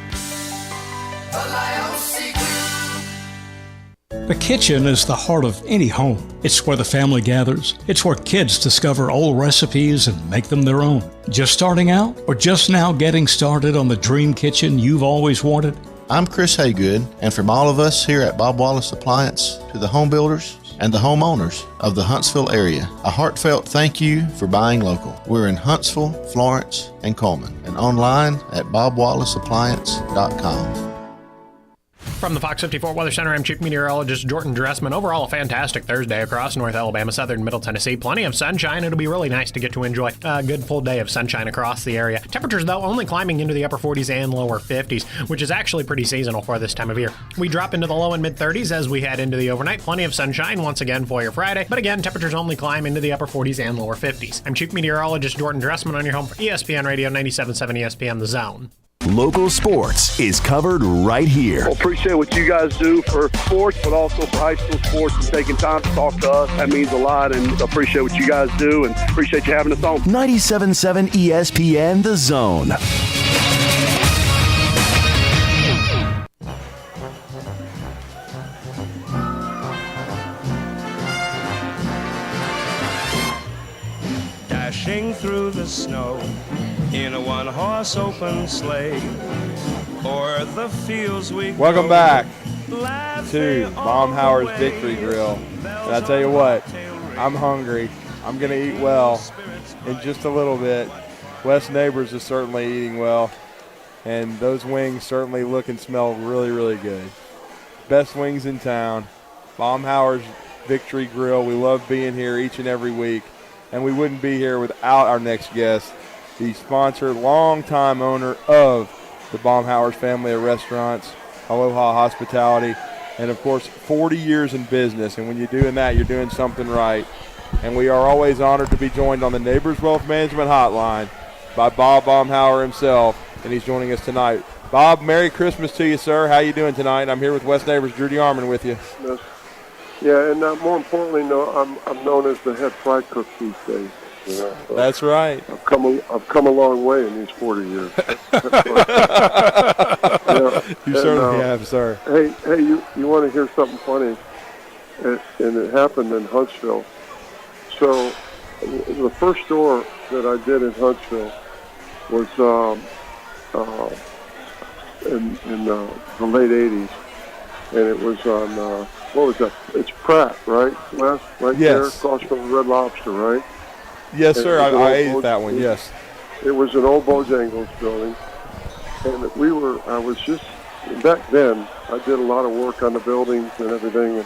The kitchen is the heart of any home. It's where the family gathers. It's where kids discover old recipes and make them their own. Just starting out or just now getting started on the dream kitchen you've always wanted? I'm Chris Haygood, and from all of us here at Bob Wallace Appliance to the home builders and the homeowners of the Huntsville area, a heartfelt thank you for buying local. We're in Huntsville, Florence, and Coleman, and online at bobwallaceappliance.com. From the Fox 54 Weather Center, I'm Chief Meteorologist Jordan Dressman. Overall, a fantastic Thursday across North Alabama, southern Middle Tennessee. Plenty of sunshine. It'll be really nice to get to enjoy a good full day of sunshine across the area. Temperatures, though, only climbing into the upper 40s and lower 50s, which is actually pretty seasonal for this time of year. We drop into the low and mid 30s as we head into the overnight. Plenty of sunshine once again for your Friday, but again, temperatures only climb into the upper 40s and lower 50s. I'm Chief Meteorologist Jordan Dressman on your home for ESPN Radio 97.7 ESPN The Zone. Local sports is covered right here. Well, appreciate what you guys do for sports, but also for high school sports and taking time to talk to us. That means a lot, and appreciate what you guys do, and appreciate you having us on. 97.7 ESPN The Zone. Dashing through the snow in a one-horse open sleigh, or the fields we Welcome back to Baumhauer's Victory Grill. And I tell you what, I'm hungry. I'm going to eat well in just a little bit. West Neighbors is certainly eating well, and those wings certainly look and smell really, really good. Best wings in town. Baumhauer's Victory Grill. We love being here each and every week, and we wouldn't be here without our next guest, the sponsor, longtime owner of the Baumhauer's family of restaurants, Aloha Hospitality, and of course 40 years in business. And when you're doing that, you're doing something right. And we are always honored to be joined on the Neighbors Wealth Management Hotline by Bob Baumhauer himself, and he's joining us tonight. Bob, Merry Christmas to you, sir. How you doing tonight? I'm here with West Neighbors, Drew DeArmond with you. Yeah, and more importantly, I'm known as the head fry cook these days. You know, so that's right. I've come a long way in these 40 years. You certainly have, sir. Hey, you want to hear something funny? And it happened in Huntsville. So the first store that I did in Huntsville was in the late 80s, and it was on what was that? It's Pratt, right? Right yes. there, across from Red Lobster, right? Yes, sir. I ate that one. Yes. It was an old Bojangles building, and I was just back then. I did a lot of work on the buildings and everything,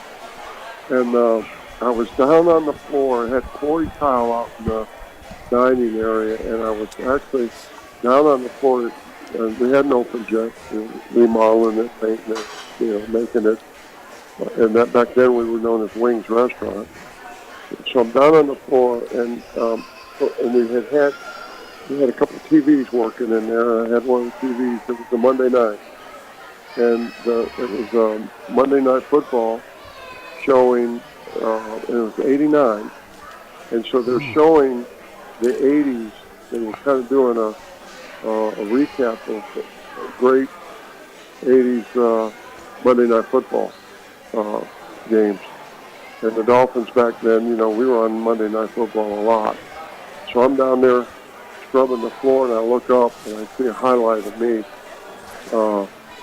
and I was down on the floor. I had quarry tile out in the dining area, and I was actually down on the floor. And we had an open jet, remodeling it, painting it, making it. And that back then we were known as Wings Restaurant. So I'm down on the floor, and we had a couple of TVs working in there. I had one of the TVs. It was a Monday night, and it was Monday Night Football, showing, it was 89, and so they're showing the 80s. They were kind of doing a recap of great 80s Monday Night Football games. And the Dolphins back then, you know, we were on Monday Night Football a lot. So I'm down there scrubbing the floor, and I look up, and I see a highlight of me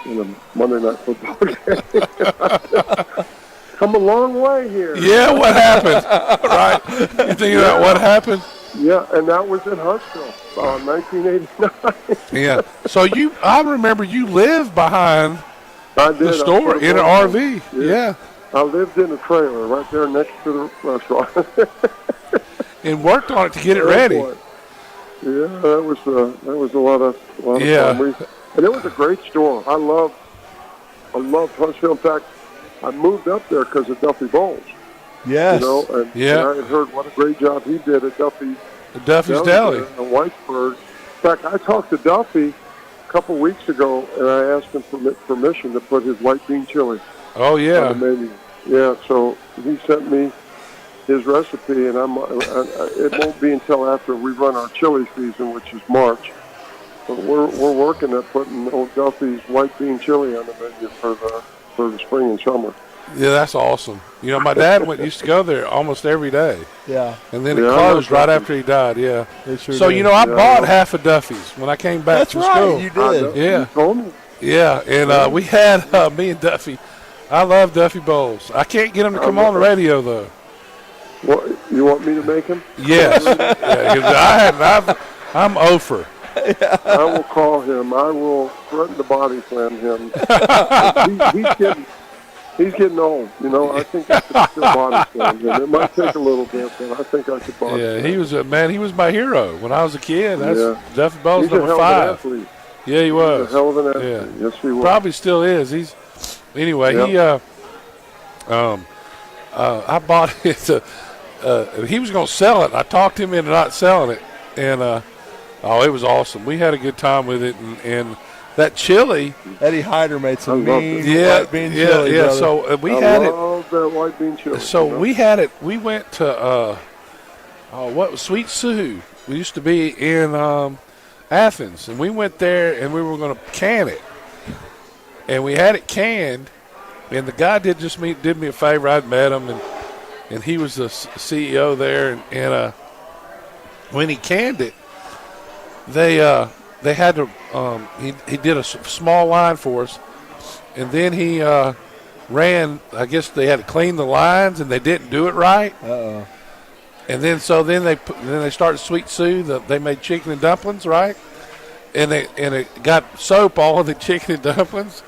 in a Monday Night Football game. Come a long way here. Yeah, what happened? Right. You thinking about what happened? Yeah, and that was in Huntsville, 1989. Yeah. So I remember you lived behind the store in an RV. Yeah. I lived in a trailer right there next to the restaurant. And worked on it to get it ready. Yeah, that was a lot of fun. And it was a great store. I loved Huntsville. In fact, I moved up there because of Duffy Bowles. Yes. You know, and I had heard what a great job he did at Duffy's Deli in Whitesburg. In fact, I talked to Duffy a couple weeks ago, and I asked him for permission to put his white bean chili on the menu. Yeah, so he sent me his recipe, and it won't be until after we run our chili season, which is March. But we're working at putting old Duffy's white bean chili on the menu for the spring and summer. Yeah, that's awesome. You know, my dad used to go there almost every day. Yeah. And then it closed right after he died, yeah. Sure so, did. you know, I bought half of Duffy's when I came back from school. You did. Yeah. You told me. Yeah, and we had, me and Duffy, I love Duffy Bowles. I can't get him to come on the radio, though. What, you want me to make him? Yes. I'm over. I will call him. I will threaten to body slam him. He's getting old. You know, I think I could still body slam him. It might take a little bit, but I think I could body slam him. He was my hero when I was a kid. Duffy Bowles, he's number 5. Yeah, he was. He's a hell of an athlete. Yes, he was. Probably still is. Anyway, I bought it. He was going to sell it. I talked him into not selling it, and it was awesome. We had a good time with it, and that chili. Eddie Hyder made some mean white bean chili. Yeah. Brother. So we I had it. love that white bean chili. So we had it. We went to what was Sweet Sue? We used to be in Athens, and we went there, and we were going to can it, and we had it canned. And the guy did me a favor. I'd met him, and he was the CEO there, and when he canned it, they had to he did a small line for us, and then he ran. I guess they had to clean the lines, and they didn't do it right. Uh-oh. And then they started Sweet Sue. They made chicken and dumplings, right? And it got soap all of the chicken and dumplings.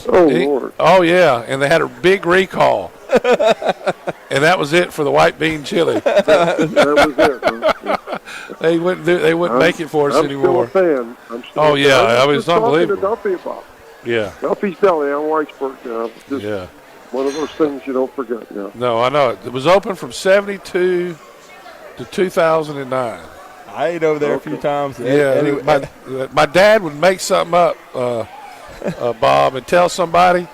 Lord! Oh yeah, and they had a big recall, and that was it for the white bean chili. That was it. They wouldn't make it for us anymore. I'm still a fan. I mean, it's unbelievable. Duffy about. Yeah. Duffy's Deli on Whitesburg. Just one of those things you don't forget. Yeah. No, I know it. It was open from 1972 to 2009. I ate over there a few times. Yeah, anyway. my dad would make something up, Bob, and tell somebody,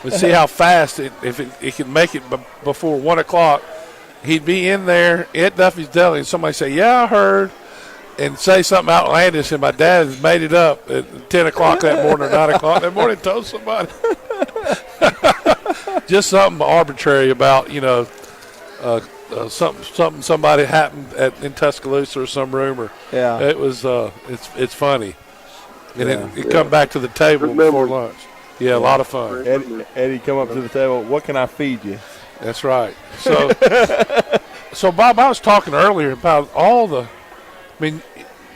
and see how fast if it could make it before 1 o'clock. He'd be in there at Duffy's Deli, and somebody say, "Yeah, I heard," and say something outlandish, and my dad has made it up at 10 o'clock that morning or 9 o'clock that morning, told somebody. Just something arbitrary about, somebody happened in Tuscaloosa or some rumor. Yeah, it was it's funny, and it come back to the table before lunch. Yeah, a lot of fun. Eddie come up to the table. What can I feed you? That's right. So, so Bob, I was talking earlier about all the. I mean,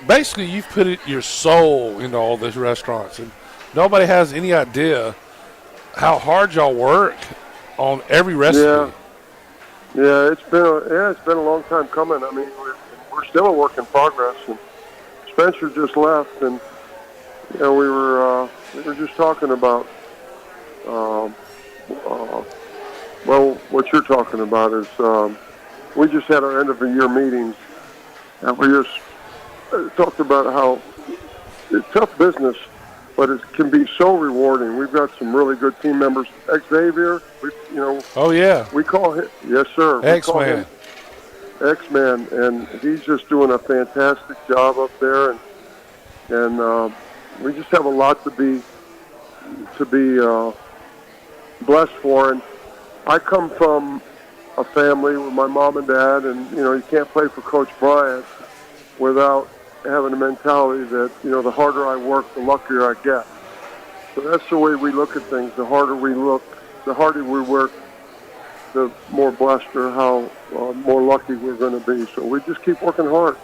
basically, you've put your soul into all these restaurants, and nobody has any idea how hard y'all work on every recipe. Yeah, it's been a long time coming. I mean, we're still a work in progress. And Spencer just left, and we were just talking about. Well, what you're talking about is we just had our end of the year meetings, and we just talked about how it's tough business but it can be so rewarding. We've got some really good team members. Xavier, Oh, yeah. we call him, yes, sir. We call X-Man. him X-Man, and he's just doing a fantastic job up there, and we just have a lot to be blessed for. And I come from a family with my mom and dad, and you can't play for Coach Bryant without having a mentality that the harder I work, the luckier I get. So that's the way we look at things. The harder we work, the more blessed or how more lucky we're going to be. So we just keep working hard.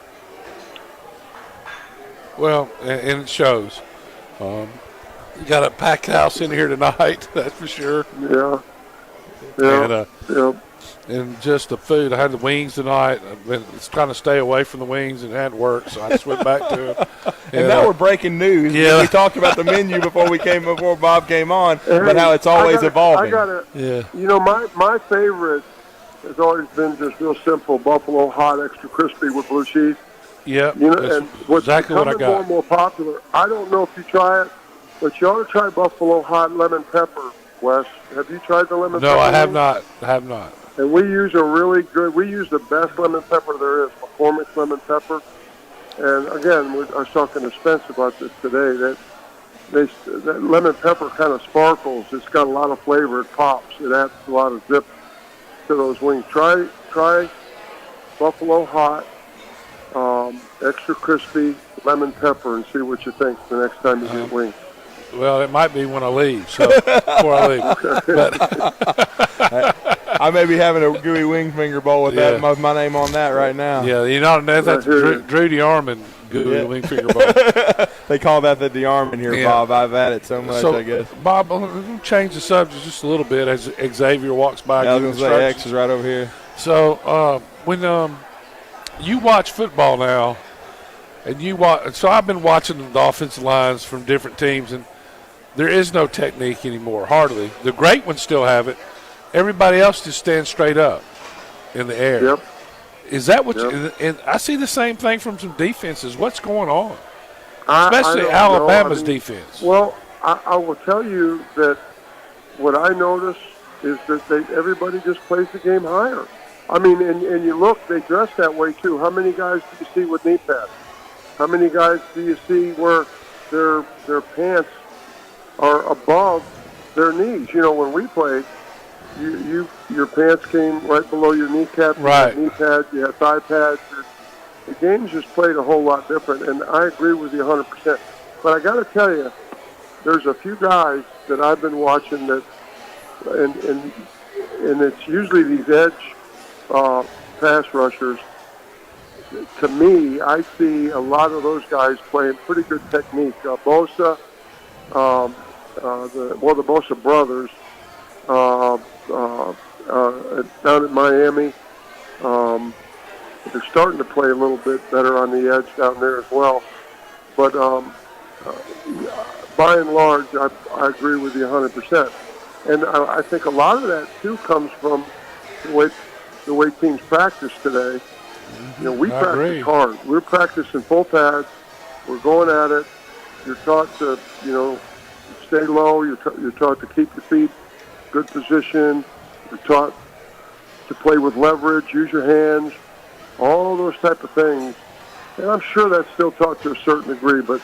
Well, and it shows. You got a packed house in here tonight, that's for sure. Yeah. And just the food. I had the wings tonight. I've been trying to stay away from the wings, and it hadn't worked, so I just went back to it. And now we're breaking news. Yeah. We talked about the menu before Bob came on, but how it's always evolving. My favorite has always been just real simple: buffalo hot, extra crispy with blue cheese. Yeah, and what's exactly what I becoming got. more and more popular. I don't know if you try it, but you ought to try buffalo hot lemon pepper. Wes, have you tried the lemon pepper? No, I have not. I have not. And we use the best lemon pepper there is, McCormick's lemon pepper. And again, I was talking to Spence about this today, that lemon pepper kind of sparkles. It's got a lot of flavor. It pops. It adds a lot of zip to those wings. Try buffalo hot, extra crispy lemon pepper, and see what you think the next time you get wings. Well, it might be when I leave, so before I leave. But I may be having a gooey wing finger bowl with that my name on that right now. Yeah, that's Drew DeArmond gooey wing finger bowl. They call that the DeArmond here, Yeah. Bob. I've had it so much, I guess. Bob, we'll change the subject just a little bit as Xavier walks by. I was going to say X is right over here. So when you watch football now, and so I've been watching the offensive lines from different teams, and there is no technique anymore, hardly. The great ones still have it. Everybody else just stands straight up in the air. Yep. Is that what and I see the same thing from some defenses. What's going on? Especially Alabama's defense. Well, I will tell you that what I notice is that everybody just plays the game higher. I mean, and you look, they dress that way too. How many guys do you see with knee pads? How many guys do you see where their pants are above their knees? When we played, your pants came right below your kneecap. Right. You had knee pads, you had thigh pads. The game's just played a whole lot different, and I agree with you 100%. But I got to tell you, there's a few guys that I've been watching that, and it's usually these edge pass rushers. To me, I see a lot of those guys playing pretty good technique. Bosa, the Bosa brothers, down at Miami, they're starting to play a little bit better on the edge down there as well. But by and large, I agree with you 100%. And I think a lot of that too comes from the way teams practice today. We practice hard. We're practicing full pads. We're going at it. You're taught to, stay low. You're taught to keep your feet good position. You're taught to play with leverage, use your hands, all those type of things. And I'm sure that's still taught to a certain degree, but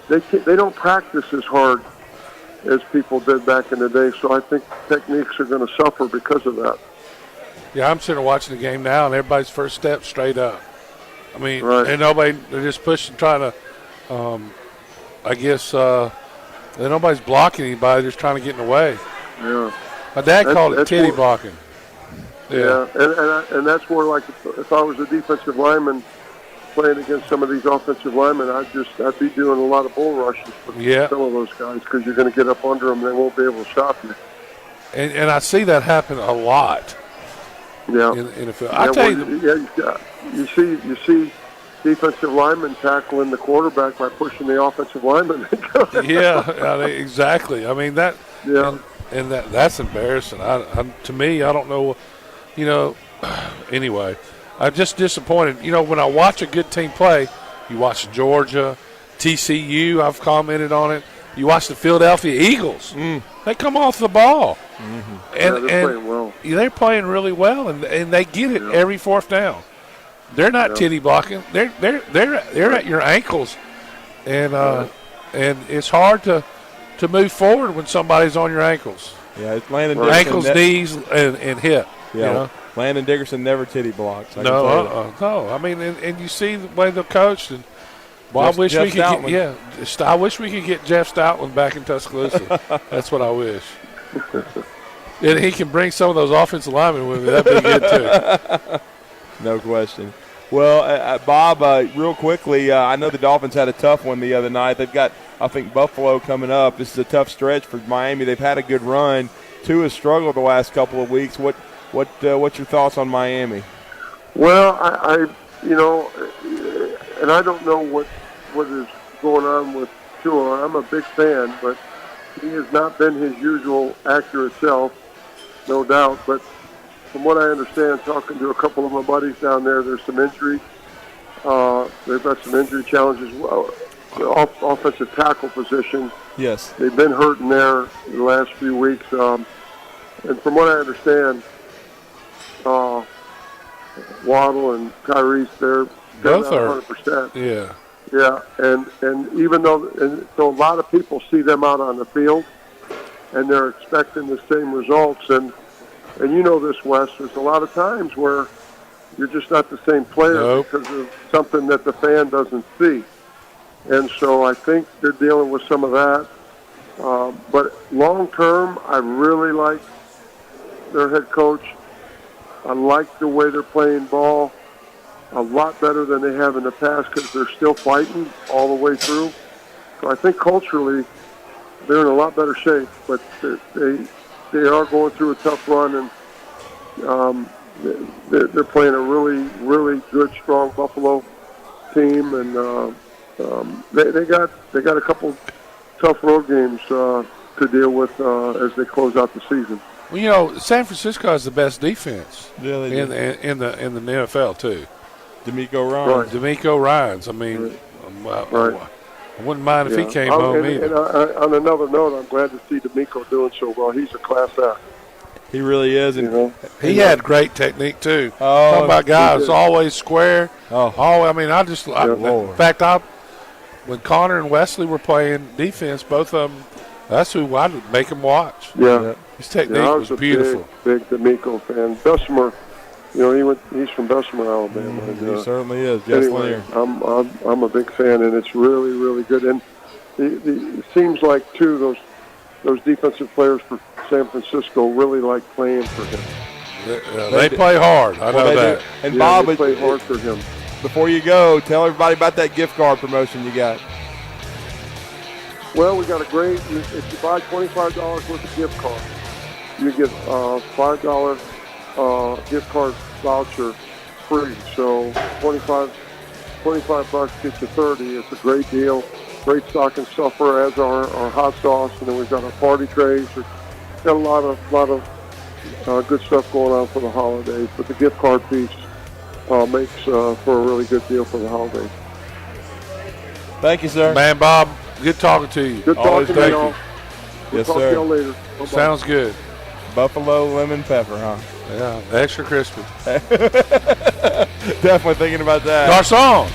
they don't practice as hard as people did back in the day. So I think techniques are going to suffer because of that. Yeah, I'm sitting watching the game now, and everybody's first step straight up. I mean, and they're just pushing, trying to, I guess, nobody's blocking anybody, just trying to get in the way. Yeah. My dad called it kitty blocking. Yeah, and that's where, like, if I was a defensive lineman playing against some of these offensive linemen, I'd be doing a lot of bull rushes with some of those guys because you're going to get up under them and they won't be able to stop you. And I see that happen a lot. Yeah. In the field. I tell you, you see defensive linemen tackling the quarterback by pushing the offensive lineman. Exactly. I mean that. Yeah. And that's embarrassing. To me, I don't know. Anyway, I'm just disappointed. When I watch a good team play, you watch Georgia, TCU. I've commented on it. You watch the Philadelphia Eagles. They come off the ball. And they're playing well. They're playing really well, and they get it every fourth down. They're not titty blocking. They're at your ankles, and it's hard to move forward when somebody's on your ankles. Yeah, it's Landon Dickerson. Ankles, knees, and hip. Yeah, you know? Landon Dickerson never titty blocks. No. I mean, and you see the way they're coached, and well, I wish we could I wish we could get Jeff Stoutland back in Tuscaloosa. That's what I wish. And he can bring some of those offensive linemen with him. That'd be good too. No question. Well, Bob, real quickly, I know the Dolphins had a tough one the other night. They've got, I think, Buffalo coming up. This is a tough stretch for Miami. They've had a good run. Tua has struggled the last couple of weeks. What's your thoughts on Miami? Well, I and I don't know what is going on with Tua. I'm a big fan, but he has not been his usual accurate self, no doubt. But from what I understand, talking to a couple of my buddies down there, there's some injury. They've got some injury challenges. Well, the offensive tackle position. Yes. They've been hurting there the last few weeks. And from what I understand, Waddle and Tyrese, they're both not are 100%. Yeah. Yeah, and even though so a lot of people see them out on the field, and they're expecting the same results, and you know this, Wes, there's a lot of times where you're just not the same player because of something that the fan doesn't see. And so I think they're dealing with some of that. But long term, I really like their head coach. I like the way they're playing ball a lot better than they have in the past because they're still fighting all the way through. So I think culturally they're in a lot better shape, but they are going through a tough run, and they're playing a really, really good, strong Buffalo team, and they got a couple tough road games to deal with as they close out the season. Well, you know, San Francisco has the best defense in the NFL too. D'Amico Ryans. Right. D'Amico Ryans. I mean, I wouldn't mind if he came home either. And on another note, I'm glad to see D'Amico doing so well. He's a class act. He really is. And he had great technique too. Oh, talking about guys always square. I mean, in fact, when Connor and Wesley were playing defense, both of them, that's who I would make them watch. Yeah. His technique was beautiful. Big D'Amico fan. Bessemer, he's from Bessemer, Alabama. He certainly is. Anyway, I'm a big fan, and it's really, really good. And it seems like too those defensive players for San Francisco really like playing for him. They play hard. I know that. Do. And Bob, they play hard for him. Before you go, tell everybody about that gift card promotion you got. Well, we got a great. If you buy $25 worth of gift cards, you get a $5 gift card voucher free. So $25 gets you 30. It's a great deal. Great stocking stuffer, as our hot sauce, and then we've got our party trays. We've got a lot of good stuff going on for the holidays. But the gift card piece makes for a really good deal for the holidays. Thank you, sir. Man, Bob, good talking to you. Good talking to y'all. Yes, talk sir. to y'all later. Bye-bye. Sounds good. Buffalo lemon pepper, huh? Yeah, extra crispy. Definitely thinking about that. Garçon!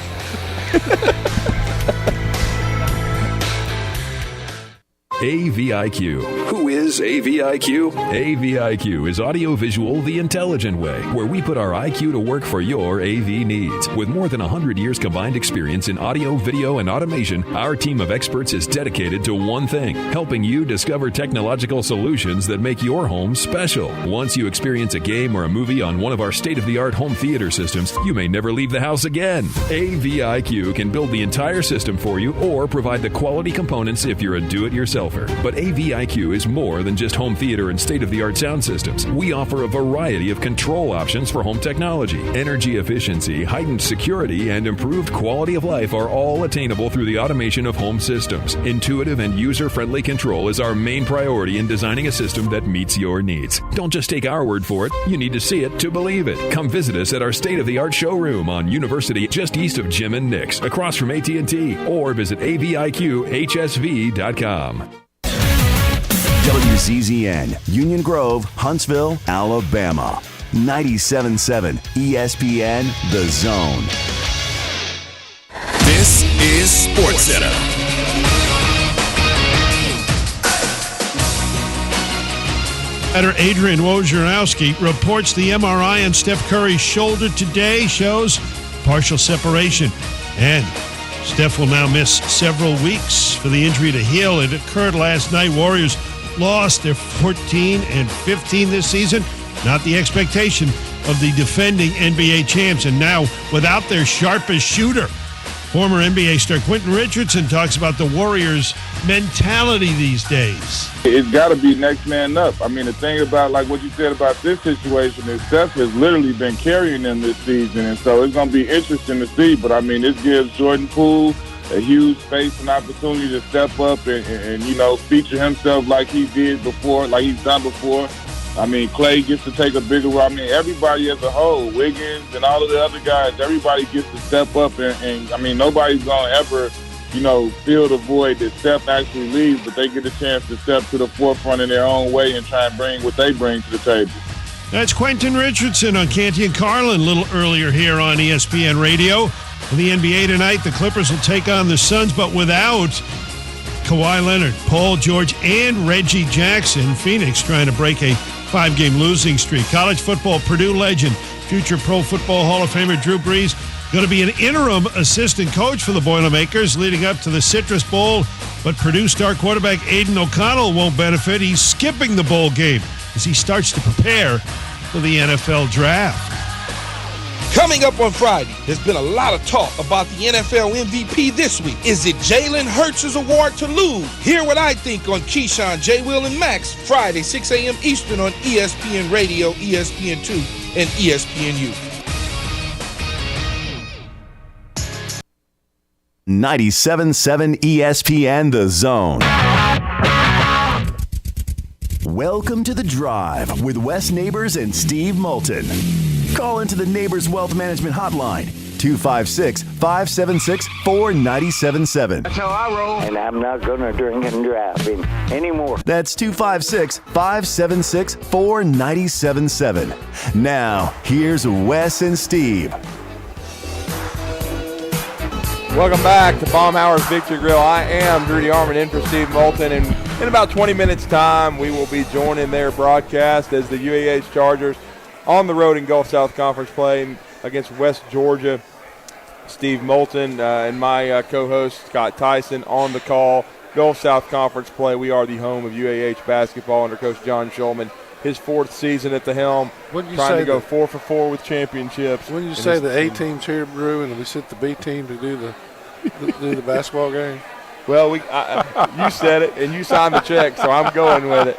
AVIQ. Who is AVIQ? AVIQ is Audiovisual the Intelligent Way, where we put our IQ to work for your AV needs. With more than 100 years combined experience in audio, video, and automation, our team of experts is dedicated to one thing: helping you discover technological solutions that make your home special. Once you experience a game or a movie on one of our state-of-the-art home theater systems, you may never leave the house again. AVIQ can build the entire system for you or provide the quality components if you're a do-it-yourselfer. But AVIQ is more more than just home theater and state-of-the-art sound systems. We offer a variety of control options for home technology. Energy efficiency, heightened security, and improved quality of life are all attainable through the automation of home systems. Intuitive and user-friendly control is our main priority in designing a system that meets your needs. Don't just take our word for it. You need to see it to believe it. Come visit us at our state-of-the-art showroom on University, just east of Jim and Nick's, across from AT&T, or visit aviqhsv.com. WZZN, Union Grove, Huntsville, Alabama. 97.7 ESPN, The Zone. This is SportsCenter. Adrian Wojnarowski reports the MRI on Steph Curry's shoulder today shows partial separation, and Steph will now miss several weeks for the injury to heal. It occurred last night. Warriors lost their 14 and 15 this season. Not the expectation of the defending NBA champs, and now without their sharpest shooter. Former NBA star Quentin Richardson talks about the Warriors' mentality these days. It's got to be next man up. I mean, the thing about, like what you said about this situation is Steph has literally been carrying them this season, and so it's going to be interesting to see. But, I mean, this gives Jordan Poole a huge space and opportunity to step up and you know, feature himself like he did before, like he's done before. I mean, Clay gets to take a bigger role. I mean, everybody as a whole, Wiggins and all of the other guys, everybody gets to step up. And I mean, nobody's going to ever, you know, fill the void that Steph actually leaves, but they get a chance to step to the forefront in their own way and try and bring what they bring to the table. That's Quentin Richardson on Canty and Carlin a little earlier here on ESPN Radio. In the NBA tonight, the Clippers will take on the Suns, but without Kawhi Leonard, Paul George, and Reggie Jackson. Phoenix trying to break a 5-game losing streak. College football, Purdue legend, future Pro Football Hall of Famer Drew Brees, going to be an interim assistant coach for the Boilermakers leading up to the Citrus Bowl. But Purdue star quarterback Aiden O'Connell won't benefit. He's skipping the bowl game as he starts to prepare for the NFL draft. Coming up on Friday, there's been a lot of talk about the NFL MVP this week. Is it Jalen Hurts' award to lose? Hear what I think on Keyshawn, J. Will, and Max, Friday, 6 a.m. Eastern on ESPN Radio, ESPN2, and ESPNU. 97.7 ESPN, The Zone. Welcome to The Drive with Wes Neighbors and Steve Moulton. Call into the Neighbors Wealth Management Hotline, 256-576-4977. That's how I roll. And I'm not going to drink and drive anymore. That's 256-576-4977. Now, here's Wes and Steve. Welcome back to Baumhauer's Victory Grill. I am Rudy Arman in for Steve Moulton, and in about 20 minutes' time, we will be joining their broadcast as the UAH Chargers on the road in Gulf South Conference play against West Georgia. Steve Moulton and my co-host Scott Tyson on the call. Gulf South Conference play. We are the home of UAH basketball under Coach John Schulman. His 4th season at the helm, trying to go 4 for 4 with championships. When you say the A team's here, Brew, and we sit the B team to do the basketball game. Well, you said it, and you signed the check, so I'm going with it.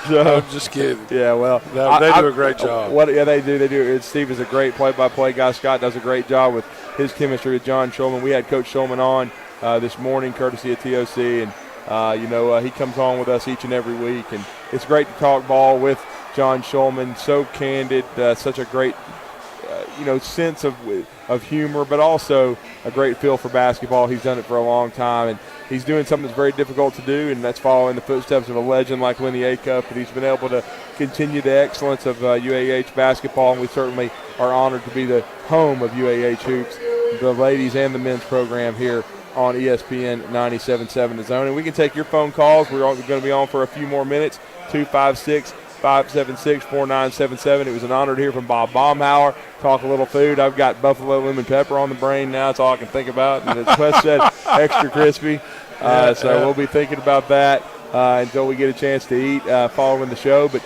So, I'm just kidding. Yeah, well. No, they do a great job. Yeah, they do. Steve is a great play-by-play guy. Scott does a great job with his chemistry with John Schulman. We had Coach Schulman on this morning, courtesy of TOC, and, he comes on with us each and every week. And it's great to talk ball with John Schulman, so candid, such a great sense of humor, but also a great feel for basketball. He's done it for a long time, and he's doing something that's very difficult to do, and that's following the footsteps of a legend like Lenny Acuff. And he's been able to continue the excellence of UAH basketball, and we certainly are honored to be the home of UAH hoops, the ladies and the men's program here on ESPN 97.7 The Zone. And we can take your phone calls. We're going to be on for a few more minutes, 256-576-4977. It was an honor to hear from Bob Baumhauer, talk a little food. I've got buffalo lemon pepper on the brain now. That's all I can think about. And as Wes said, extra crispy. So we'll be thinking about that until we get a chance to eat following the show. But,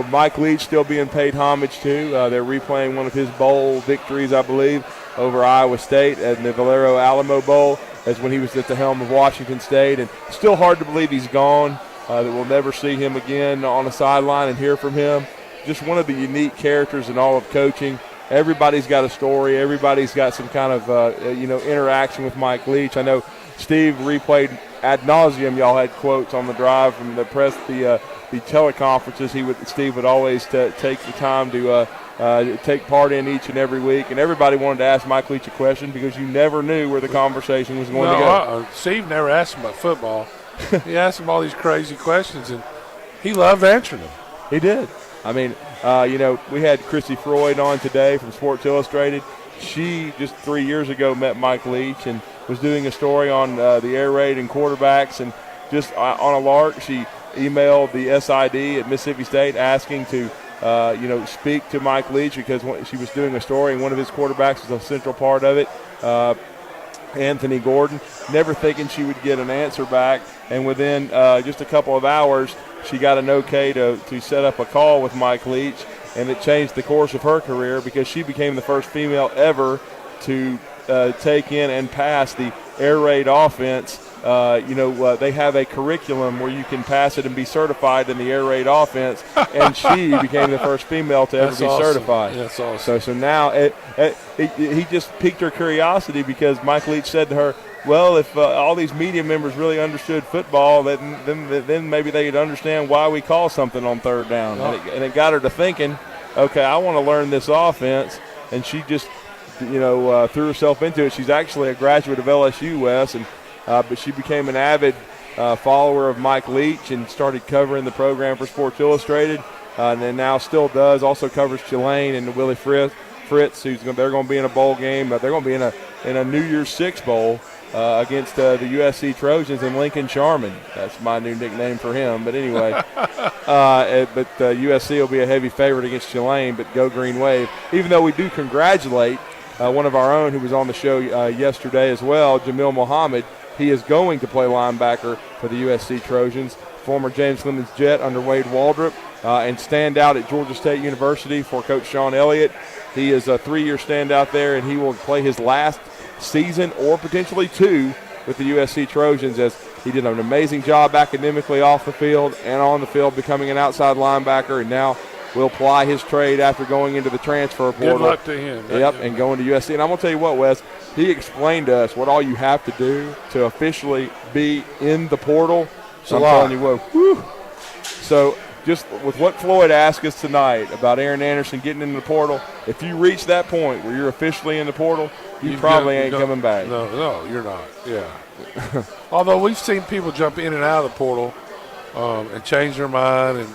Mike Leach still being paid homage to. They're replaying one of his bowl victories, I believe, over Iowa State at the Valero Alamo Bowl. as when he was at the helm of Washington State. And still hard to believe he's gone, that we'll never see him again on a sideline and hear from him. Just one of the unique characters in all of coaching. Everybody's got a story. Everybody's got some kind of, interaction with Mike Leach. I know Steve replayed ad nauseum. Y'all had quotes on the drive from the teleconferences. Steve would always take the time to take part in each and every week, and everybody wanted to ask Mike Leach a question because you never knew where the conversation was going to go. Steve never asked him about football. He asked him all these crazy questions, and he loved answering them. He did. I mean, we had Chrissy Freud on today from Sports Illustrated. She, just 3 years ago, met Mike Leach and was doing a story on the air raid and quarterbacks. And just on a lark, she emailed the SID at Mississippi State asking to, speak to Mike Leach because she was doing a story, and one of his quarterbacks was a central part of it. Anthony Gordon, never thinking she would get an answer back. And within just a couple of hours, she got an okay to set up a call with Mike Leach, and it changed the course of her career because she became the first female ever to take in and pass the air raid offense. They have a curriculum where you can pass it and be certified in the air raid offense, and she became the first female to ever be certified. That's awesome. So now he just piqued her curiosity because Mike Leach said to her, well, if all these media members really understood football, then maybe they'd understand why we call something on third down. And it got her to thinking, okay, I want to learn this offense. And she just, threw herself into it. She's actually a graduate of LSU, Wes, but she became an avid follower of Mike Leach and started covering the program for Sports Illustrated, and then now still does. Also covers Tulane and Willie Fritz, they're going to be in a bowl game. They're going to be in a New Year's Six bowl against the USC Trojans and Lincoln Charman. That's my new nickname for him. But anyway, USC will be a heavy favorite against Tulane, but go Green Wave. Even though we do congratulate one of our own who was on the show yesterday as well, Jamil Muhammad. He is going to play linebacker for the USC Trojans. Former James Clemens Jet under Wade Waldrop, and standout at Georgia State University for Coach Sean Elliott. He is a 3-year standout there, and he will play his last season or potentially two with the USC Trojans, as he did an amazing job academically off the field and on the field, becoming an outside linebacker, and now will ply his trade after going into the transfer portal. Good luck to him. Yep, and going to USC. And I'm going to tell you what, Wes, he explained to us what all you have to do to officially be in the portal. So I'm telling you what, whew. So just with what Floyd asked us tonight about Aaron Anderson getting in the portal, if you reach that point where you're officially in the portal, you probably ain't coming back. No, you're not. Yeah. Although we've seen people jump in and out of the portal and change their mind.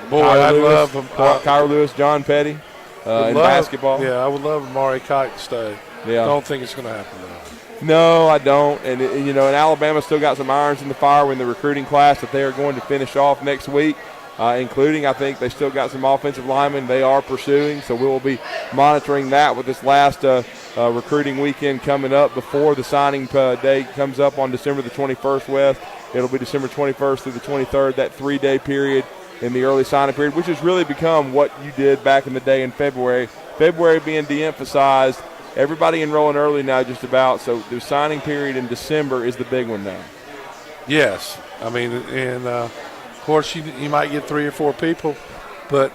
Boy, I love him. Kyra Lewis, John Petty in basketball. Yeah, I would love Amari Kite to stay. Yeah. I don't think it's going to happen, though. No, I don't. And Alabama still got some irons in the fire in the recruiting class that they are going to finish off next week, including, I think, they still got some offensive linemen they are pursuing. So we will be monitoring that with this last recruiting weekend coming up before the signing day comes up on December the 21st, West. It'll be December 21st through the 23rd, that 3-day period in the early signing period, which has really become what you did back in the day in February. February being de-emphasized. Everybody enrolling early now just about, so the signing period in December is the big one now. Yes. I mean, and, of course, you might get 3 or 4 people, but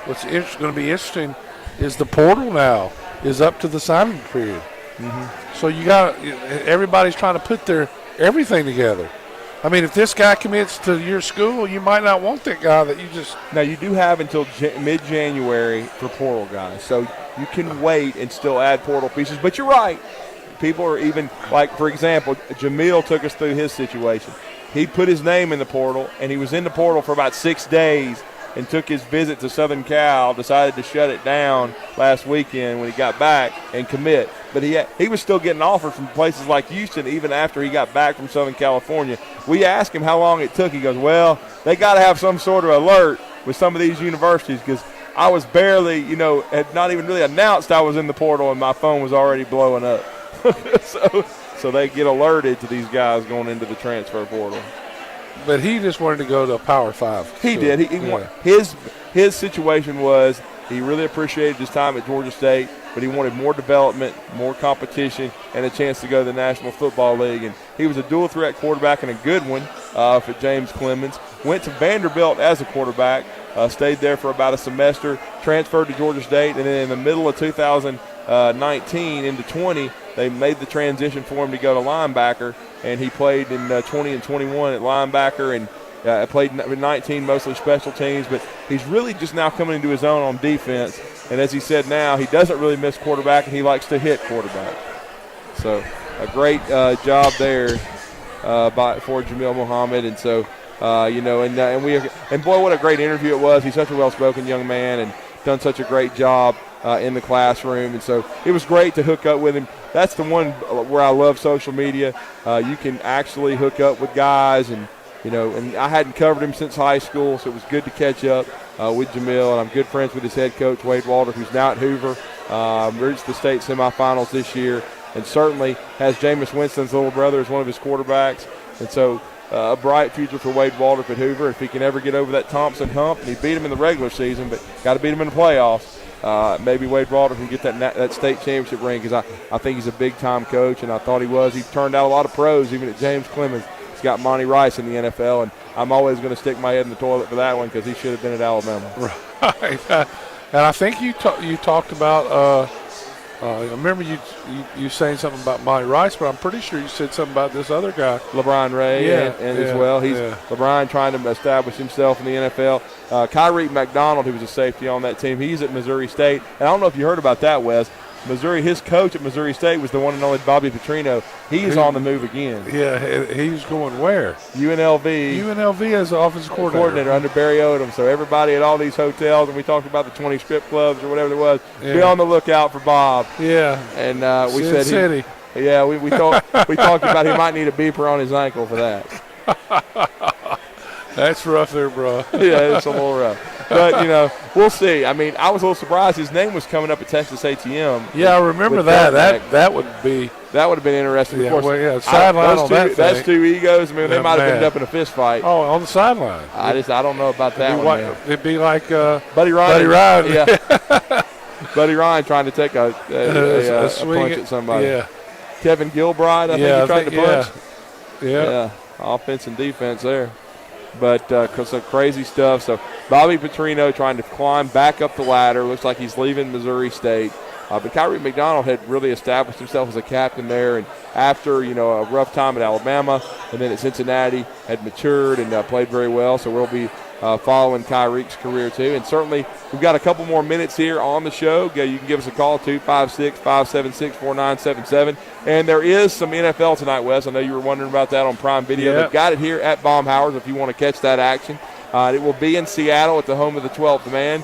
what's going to be interesting is the portal now is up to the signing period. Mm-hmm. So everybody's trying to put their everything together. I mean, if this guy commits to your school, you might not want that guy that you just – Now, you do have until mid-January for portal guys, so you can wait and still add portal pieces. But you're right. People are even – like, for example, Jamil took us through his situation. He put his name in the portal, and he was in the portal for about 6 days and took his visit to Southern Cal, decided to shut it down last weekend when he got back and commit. But he was still getting offers from places like Houston even after he got back from Southern California. We asked him how long it took. He goes, well, they got to have some sort of alert with some of these universities because I was barely, had not even really announced I was in the portal and my phone was already blowing up. So they get alerted to these guys going into the transfer portal. But he just wanted to go to a Power 5. He did. His situation was He really appreciated his time at Georgia State, but he wanted more development, more competition, and a chance to go to the National Football League. And he was a dual threat quarterback and a good one for James Clemens. Went to Vanderbilt as a quarterback, stayed there for about a semester, transferred to Georgia State, and then in the middle of 2019 into 20, they made the transition for him to go to linebacker, and he played in 20 and 21 at linebacker, and played in 19 mostly special teams, but he's really just now coming into his own on defense. And as he said now, he doesn't really miss quarterback, and he likes to hit quarterback. So a great job there for Jamil Muhammad. And so, and boy, what a great interview it was. He's such a well-spoken young man and done such a great job in the classroom. And so it was great to hook up with him. That's the one where I love social media. You can actually hook up with guys and I hadn't covered him since high school, so it was good to catch up with Jamil. And I'm good friends with his head coach, Wade Walter, who's now at Hoover. Reached the state semifinals this year, and certainly has Jameis Winston's little brother as one of his quarterbacks. And so a bright future for Wade Walter at Hoover if he can ever get over that Thompson hump. And he beat him in the regular season, but got to beat him in the playoffs. Maybe Wade Walter can get that state championship ring, because I think he's a big-time coach, and I thought he was. He turned out a lot of pros, even at James Clemens. He's got Monty Rice in the NFL, and I'm always going to stick my head in the toilet for that one, because he should have been at Alabama. Right. And I think you talked about I remember you saying something about Monty Rice, but I'm pretty sure you said something about this other guy, LeBron Ray, and as well. He's LeBron trying to establish himself in the NFL. Kyrie McDonald, who was a safety on that team, he's at Missouri State. And I don't know if you heard about that, Wes. Missouri, his coach at Missouri State was the one and only Bobby Petrino. He's on the move again. Yeah, he's going where? UNLV. UNLV as the offensive coordinator under Barry Odom. So everybody at all these hotels, and we talked about the 20 strip clubs or whatever it was, be on the lookout for Bob. Yeah. And we Sin said City. we talked about he might need a beeper on his ankle for that. That's rough there, bro. Yeah, it's a little rough. But, we'll see. I mean, I was a little surprised his name was coming up at Texas A&M. Yeah, I remember that. That would have been interesting. Yeah, of course, sideline on that thing. That's two egos. I mean, they might have ended up in a fist fight. Oh, on the sideline. I don't know about that one. It'd be like Buddy Ryan. Yeah. Buddy Ryan trying to take a punch at somebody. Yeah. Kevin Gilbride, I think he tried to punch. Yeah. Offense and defense there. But some crazy stuff. So Bobby Petrino trying to climb back up the ladder. Looks like he's leaving Missouri State. But Kyrie McDonald had really established himself as a captain there. And after, a rough time at Alabama and then at Cincinnati, had matured and played very well. So we'll be following Kyrie's career too. And certainly we've got a couple more minutes here on the show. You can give us a call, 256-576-4977. And there is some NFL tonight, Wes. I know you were wondering about that on Prime Video. Yep. They've got it here at Baumhauer's if you want to catch that action. It will be in Seattle at the home of the 12th man.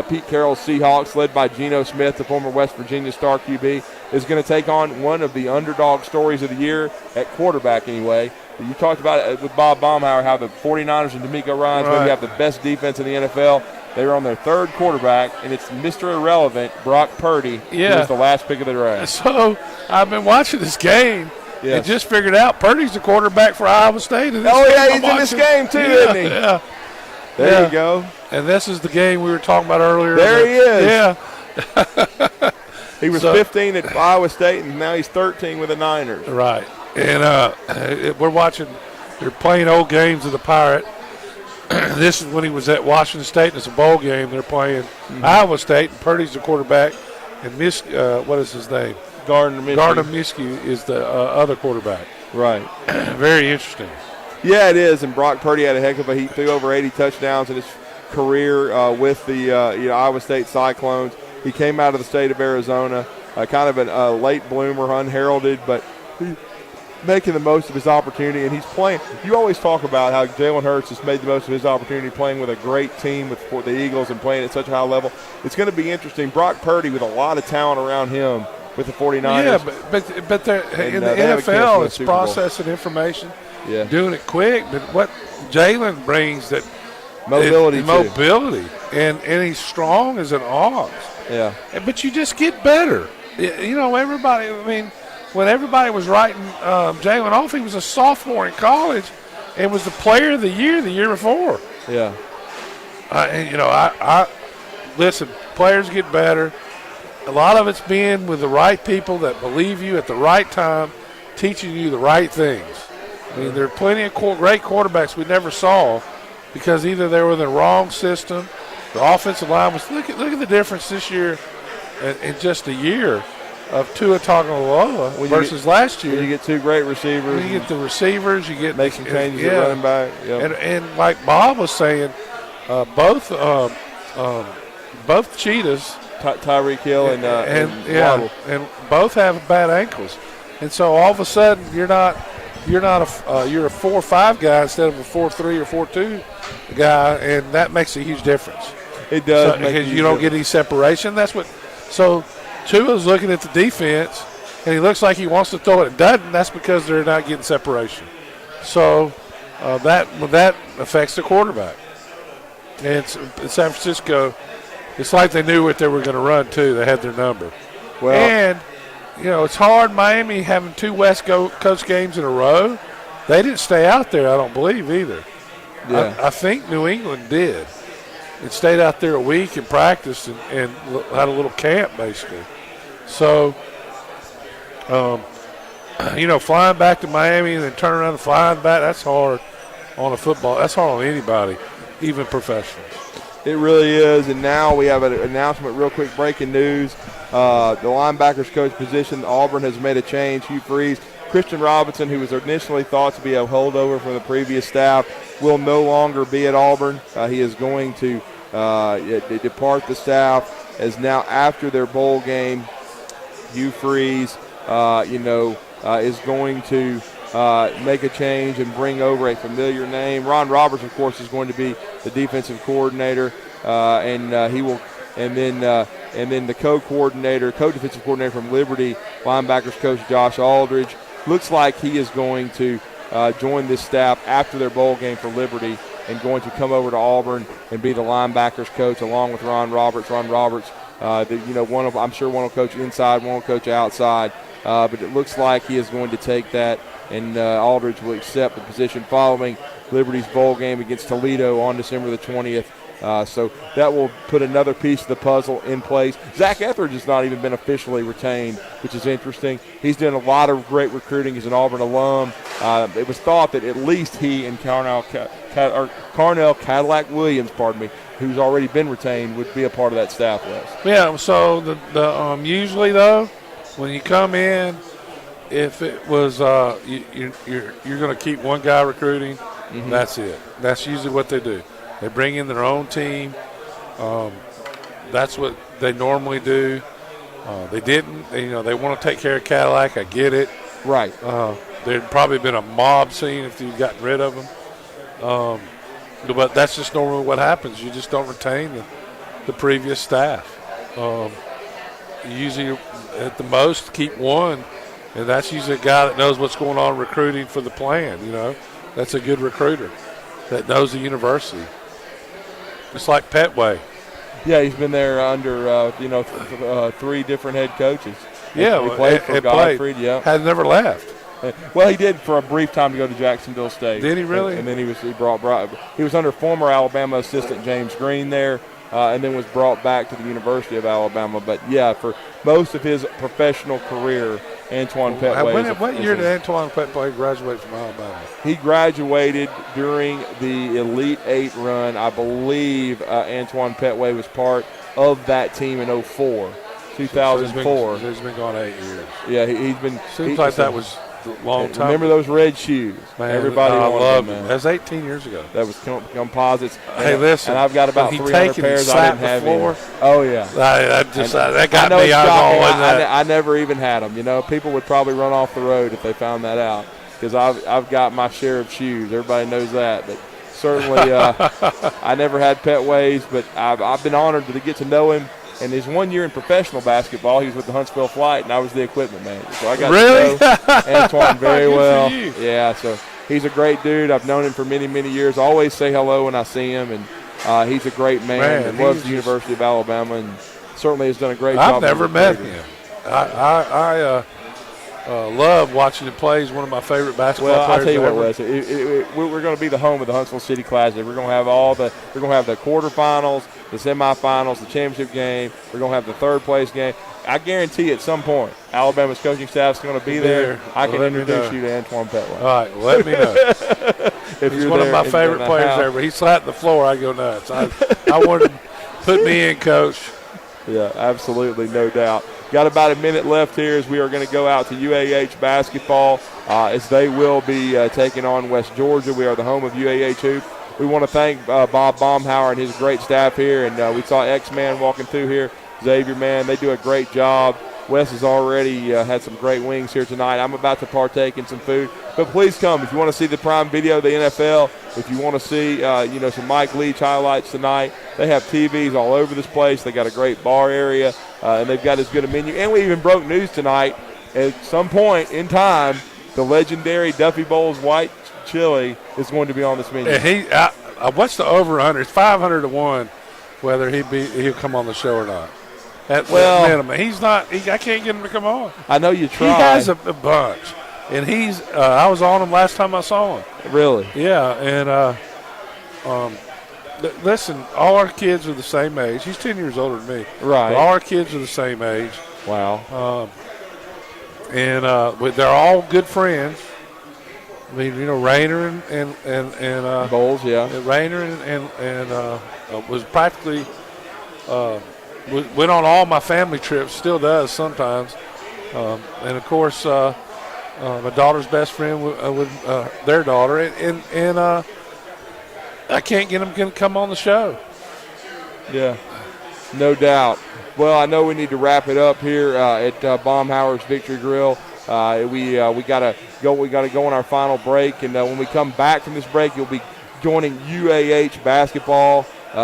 Pete Carroll's Seahawks, led by Geno Smith, the former West Virginia star QB, is going to take on one of the underdog stories of the year at quarterback anyway. You talked about it with Bob Baumhauer, how the 49ers and D'Amico Ryans maybe have the best defense in the NFL. They were on their third quarterback, and it's Mr. Irrelevant, Brock Purdy, who was the last pick of the draft. So I've been watching this game and just figured out Purdy's the quarterback for Iowa State. He's in this game too, isn't he? Yeah. There you go. And this is the game we were talking about earlier. There he is. Yeah. He was 15 at Iowa State, and now he's 13 with the Niners. Right. And we're watching. They're playing old games of the Pirate. This is when he was at Washington State, and it's a bowl game. They're playing Iowa State, and Purdy's the quarterback. And what is his name? Gardner Minshew is the other quarterback. Right. Very interesting. Yeah, it is. And Brock Purdy had a heck of a – he threw over 80 touchdowns in his career with the Iowa State Cyclones. He came out of the state of Arizona, kind of a late bloomer, unheralded, but making the most of his opportunity. And he's playing – you always talk about how Jalen Hurts has made the most of his opportunity playing with a great team for the Eagles and playing at such a high level. It's going to be interesting. Brock Purdy with a lot of talent around him with the 49ers. Yeah, but in the NFL, it's processing information. Yeah. Doing it quick, but what Jalen brings that mobility, and he's strong as an ox. Yeah. But you just get better. Everybody. I mean, when everybody was writing Jalen off, he was a sophomore in college, and was the player of the year before. Yeah. I listen. players get better. A lot of it's being with the right people that believe you at the right time, teaching you the right things. I mean, there are plenty of great quarterbacks we never saw because either they were in the wrong system, the offensive line was. Look at the difference this year in just a year of Tua Tagovailoa versus last year. You get two great receivers. When you get the receivers, you get make some changes at running back. Yep. And like Bob was saying, both cheetahs, Tyreek Hill and Waddle. and both have bad ankles, and so all of a sudden you're a 4-5 guy instead of a 4-3 or 4-2 guy, and that makes a huge difference. It does because you don't get any separation. That's what. So Tua's looking at the defense, and he looks like he wants to throw it. It doesn't. That's because they're not getting separation. So that affects the quarterback. And in San Francisco, it's like they knew what they were going to run too. They had their number. Well, and it's hard. Miami having 2 West Coast games in a row. They didn't stay out there, I don't believe either. Yeah. I think New England did. It stayed out there a week and practiced and had a little camp basically. So, flying back to Miami and then turn around and flying back, that's hard on a football. That's hard on anybody, even professionals. It really is. And now we have an announcement, real quick, breaking news. The linebackers coach position, Auburn has made a change. Hugh Freeze, Christian Robinson, who was initially thought to be a holdover from the previous staff, will no longer be at Auburn. He is going to depart the staff. As now after their bowl game, Hugh Freeze, is going to make a change and bring over a familiar name. Ron Roberts, of course, is going to be the defensive coordinator, and he will. And then the co-defensive coordinator from Liberty, linebackers coach Josh Aldridge, looks like he is going to join this staff after their bowl game for Liberty and going to come over to Auburn and be the linebackers coach along with Ron Roberts. I'm sure one will coach inside, one will coach outside, but it looks like he is going to take that, and Aldridge will accept the position following Liberty's bowl game against Toledo on December the 20th. So that will put another piece of the puzzle in place. Zach Etheridge has not even been officially retained, which is interesting. He's done a lot of great recruiting. He's an Auburn alum. It was thought that at least he and Carnell Cadillac Williams, who's already been retained, would be a part of that staff list. Yeah. So the usually though, when you come in, if it was you're going to keep one guy recruiting, that's it. That's usually what they do. They bring in their own team. That's what they normally do. They didn't. They want to take care of Cadillac. I get it. Right. There'd probably been a mob scene if you'd gotten rid of them. But that's just normally what happens. You just don't retain the previous staff. You usually, at the most, keep one, and that's usually a guy that knows what's going on recruiting for the plan. That's a good recruiter that knows the university. It's like Petway. Yeah, he's been there under 3 different head coaches. Yeah, he played for Gottfried. Yeah, had never left. Well, he did for a brief time to go to Jacksonville State. Did he really? And then he was under former Alabama assistant James Green there, and then was brought back to the University of Alabama. But yeah, for most of his professional career, Antoine Petway. What year did Antoine Petway graduate from Alabama? He graduated during the Elite 8 run. I believe Antoine Petway was part of that team in 2004. So he's been gone 8 years. Yeah, he's been. Seems like that was a long time. Remember those red shoes? Man, everybody loved them. That was 18 years ago. That was composites. Hey, listen. And I've got about 300 pairs I didn't have anymore. Oh, yeah. That got me. I never even had them. People would probably run off the road if they found that out because I've got my share of shoes. Everybody knows that. But certainly I never had Petways, but I've been honored to get to know him. And his 1 year in professional basketball, he was with the Huntsville Flight, and I was the equipment manager. So I got to know Antoine very well. Yeah, so he's a great dude. I've known him for many, many years. I always say hello when I see him, and he's a great man and loves the University of Alabama, and certainly has done a great job. I've never met him. I love watching him play. He's one of my favorite basketball players. I'll tell you what, Wes. We're going to be the home of the Huntsville City Classic. We're going to have the quarterfinals. the semifinals, the championship game. We're going to have the third place game. I guarantee at some point Alabama's coaching staff is going to be there. I can introduce you to Antoine Petway. All right, well, let me know. He's one of my favorite players ever. He slapped the floor, I go nuts. I wanted him to put me in, Coach. Yeah, absolutely, no doubt. Got about a minute left here as we are going to go out to UAH basketball as they will be taking on West Georgia. We are the home of UAH Hoop. We want to thank Bob Baumhauer and his great staff here, and we saw X-Man walking through here. Xavier, man, they do a great job. Wes has already had some great wings here tonight. I'm about to partake in some food. But please come if you want to see the prime video of the NFL, if you want to see some Mike Leach highlights tonight. They have TVs all over this place. They got a great bar area, and they've got as good a menu. And we even broke news tonight. At some point in time, the legendary Duffy Bowles white chili is going to be on this menu. What's the over-under? It's 500 to 1 whether he'll come on the show or not. At minimum. He's not. I can't get him to come on. I know you tried. He has a bunch, and he's. I was on him last time I saw him. Really? Yeah, and listen, all our kids are the same age. He's 10 years older than me. Right. But all our kids are the same age. Wow. And they're all good friends. I mean, Rayner and Bowles, yeah. Rayner and was practically. Went on all my family trips, still does sometimes. And, of course, my daughter's best friend with their daughter. And I can't get them to come on the show. Yeah, no doubt. Well, I know we need to wrap it up here at Baumhauer's Victory Grill. We gotta go. We gotta go on our final break, and when we come back from this break, you'll be joining UAH basketball. He's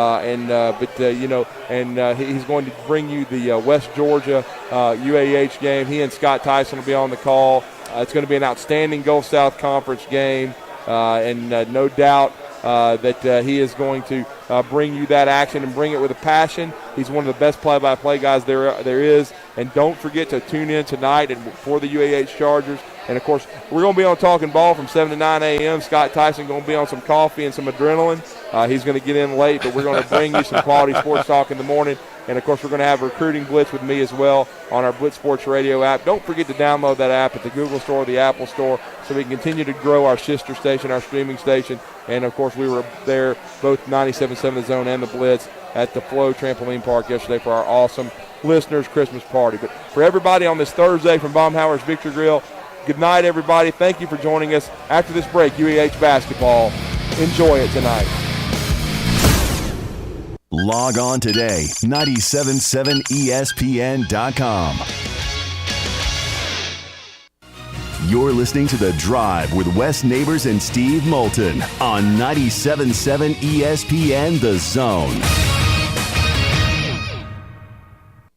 going to bring you the West Georgia UAH game. He and Scott Tyson will be on the call. It's going to be an outstanding Gulf South Conference game, and no doubt that he is going to bring you that action and bring it with a passion. He's one of the best play-by-play guys there is. And don't forget to tune in tonight for the UAH Chargers. And, of course, we're going to be on Talking Ball from 7 to 9 a.m. Scott Tyson going to be on some coffee and some adrenaline. He's going to get in late, but we're going to bring you some quality sports talk in the morning. And, of course, we're going to have Recruiting Blitz with me as well on our Blitz Sports Radio app. Don't forget to download that app at the Google Store or the Apple Store so we can continue to grow our sister station, our streaming station. And, of course, we were there, both 97.7 The Zone and the Blitz, at the Flow Trampoline Park yesterday for our awesome listeners' Christmas party. But for everybody on this Thursday from Baumhauer's Victory Grill, good night, everybody. Thank you for joining us. After this break, UAH basketball. Enjoy it tonight. Log on today, 977ESPN.com. You're listening to The Drive with Wes Neighbors and Steve Moulton on 97.7 ESPN The Zone.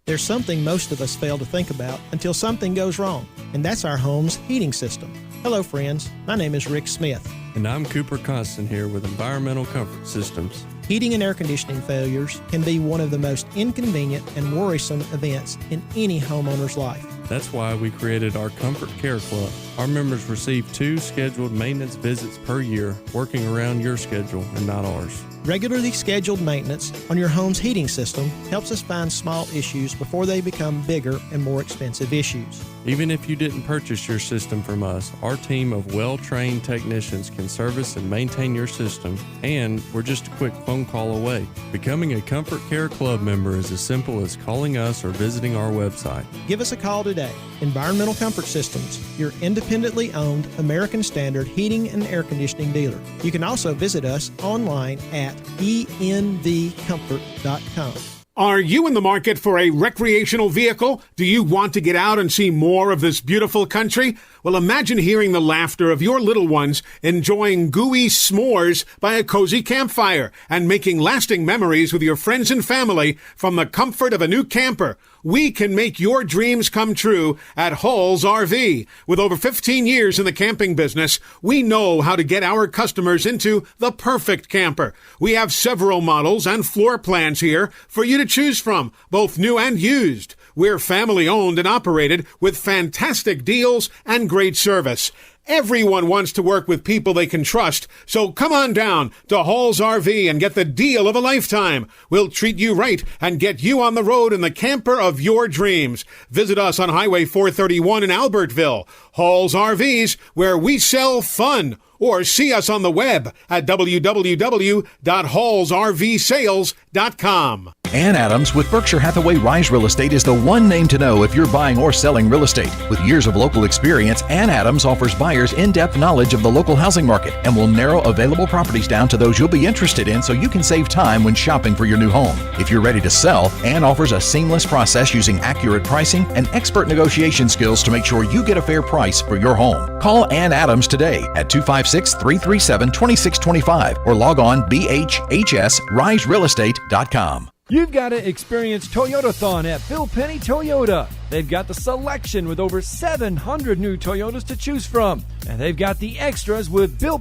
There's something most of us fail to think about until something goes wrong, and that's our home's heating system. Hello, friends. My name is Rick Smith. And I'm Cooper Constant here with Environmental Comfort Systems. Heating and air conditioning failures can be one of the most inconvenient and worrisome events in any homeowner's life. That's why we created our Comfort Care Club. Our members receive 2 scheduled maintenance visits per year, working around your schedule and not ours. Regularly scheduled maintenance on your home's heating system helps us find small issues before they become bigger and more expensive issues. Even if you didn't purchase your system from us, our team of well-trained technicians can service and maintain your system, and we're just a quick phone call away. Becoming a Comfort Care Club member is as simple as calling us or visiting our website. Give us a call today. Environmental Comfort Systems, your independently owned American Standard heating and air conditioning dealer. You can also visit us online at envcomfort.com. Are you in the market for a recreational vehicle? Do you want to get out and see more of this beautiful country? Well, imagine hearing the laughter of your little ones enjoying gooey s'mores by a cozy campfire and making lasting memories with your friends and family from the comfort of a new camper. We can make your dreams come true at Hall's RV. With over 15 years in the camping business, we know how to get our customers into the perfect camper. We have several models and floor plans here for you to choose from, both new and used. We're family owned and operated with fantastic deals and great service. Everyone wants to work with people they can trust, so come on down to Hall's RV and get the deal of a lifetime. We'll treat you right and get you on the road in the camper of your dreams. Visit us on Highway 431 in Albertville. Hall's RVs, where we sell fun. Or see us on the web at www.hallsrvsales.com. Ann Adams with Berkshire Hathaway Rise Real Estate is the one name to know if you're buying or selling real estate. With years of local experience, Ann Adams offers buyers in-depth knowledge of the local housing market and will narrow available properties down to those you'll be interested in so you can save time when shopping for your new home. If you're ready to sell, Ann offers a seamless process using accurate pricing and expert negotiation skills to make sure you get a fair price for your home. Call Ann Adams today at 256-337-2625 or log on bhhsriserealestate.com. You've got to experience Toyotathon at Bill Penny Toyota. They've got the selection with over 700 new Toyotas to choose from. And they've got the extras with Bill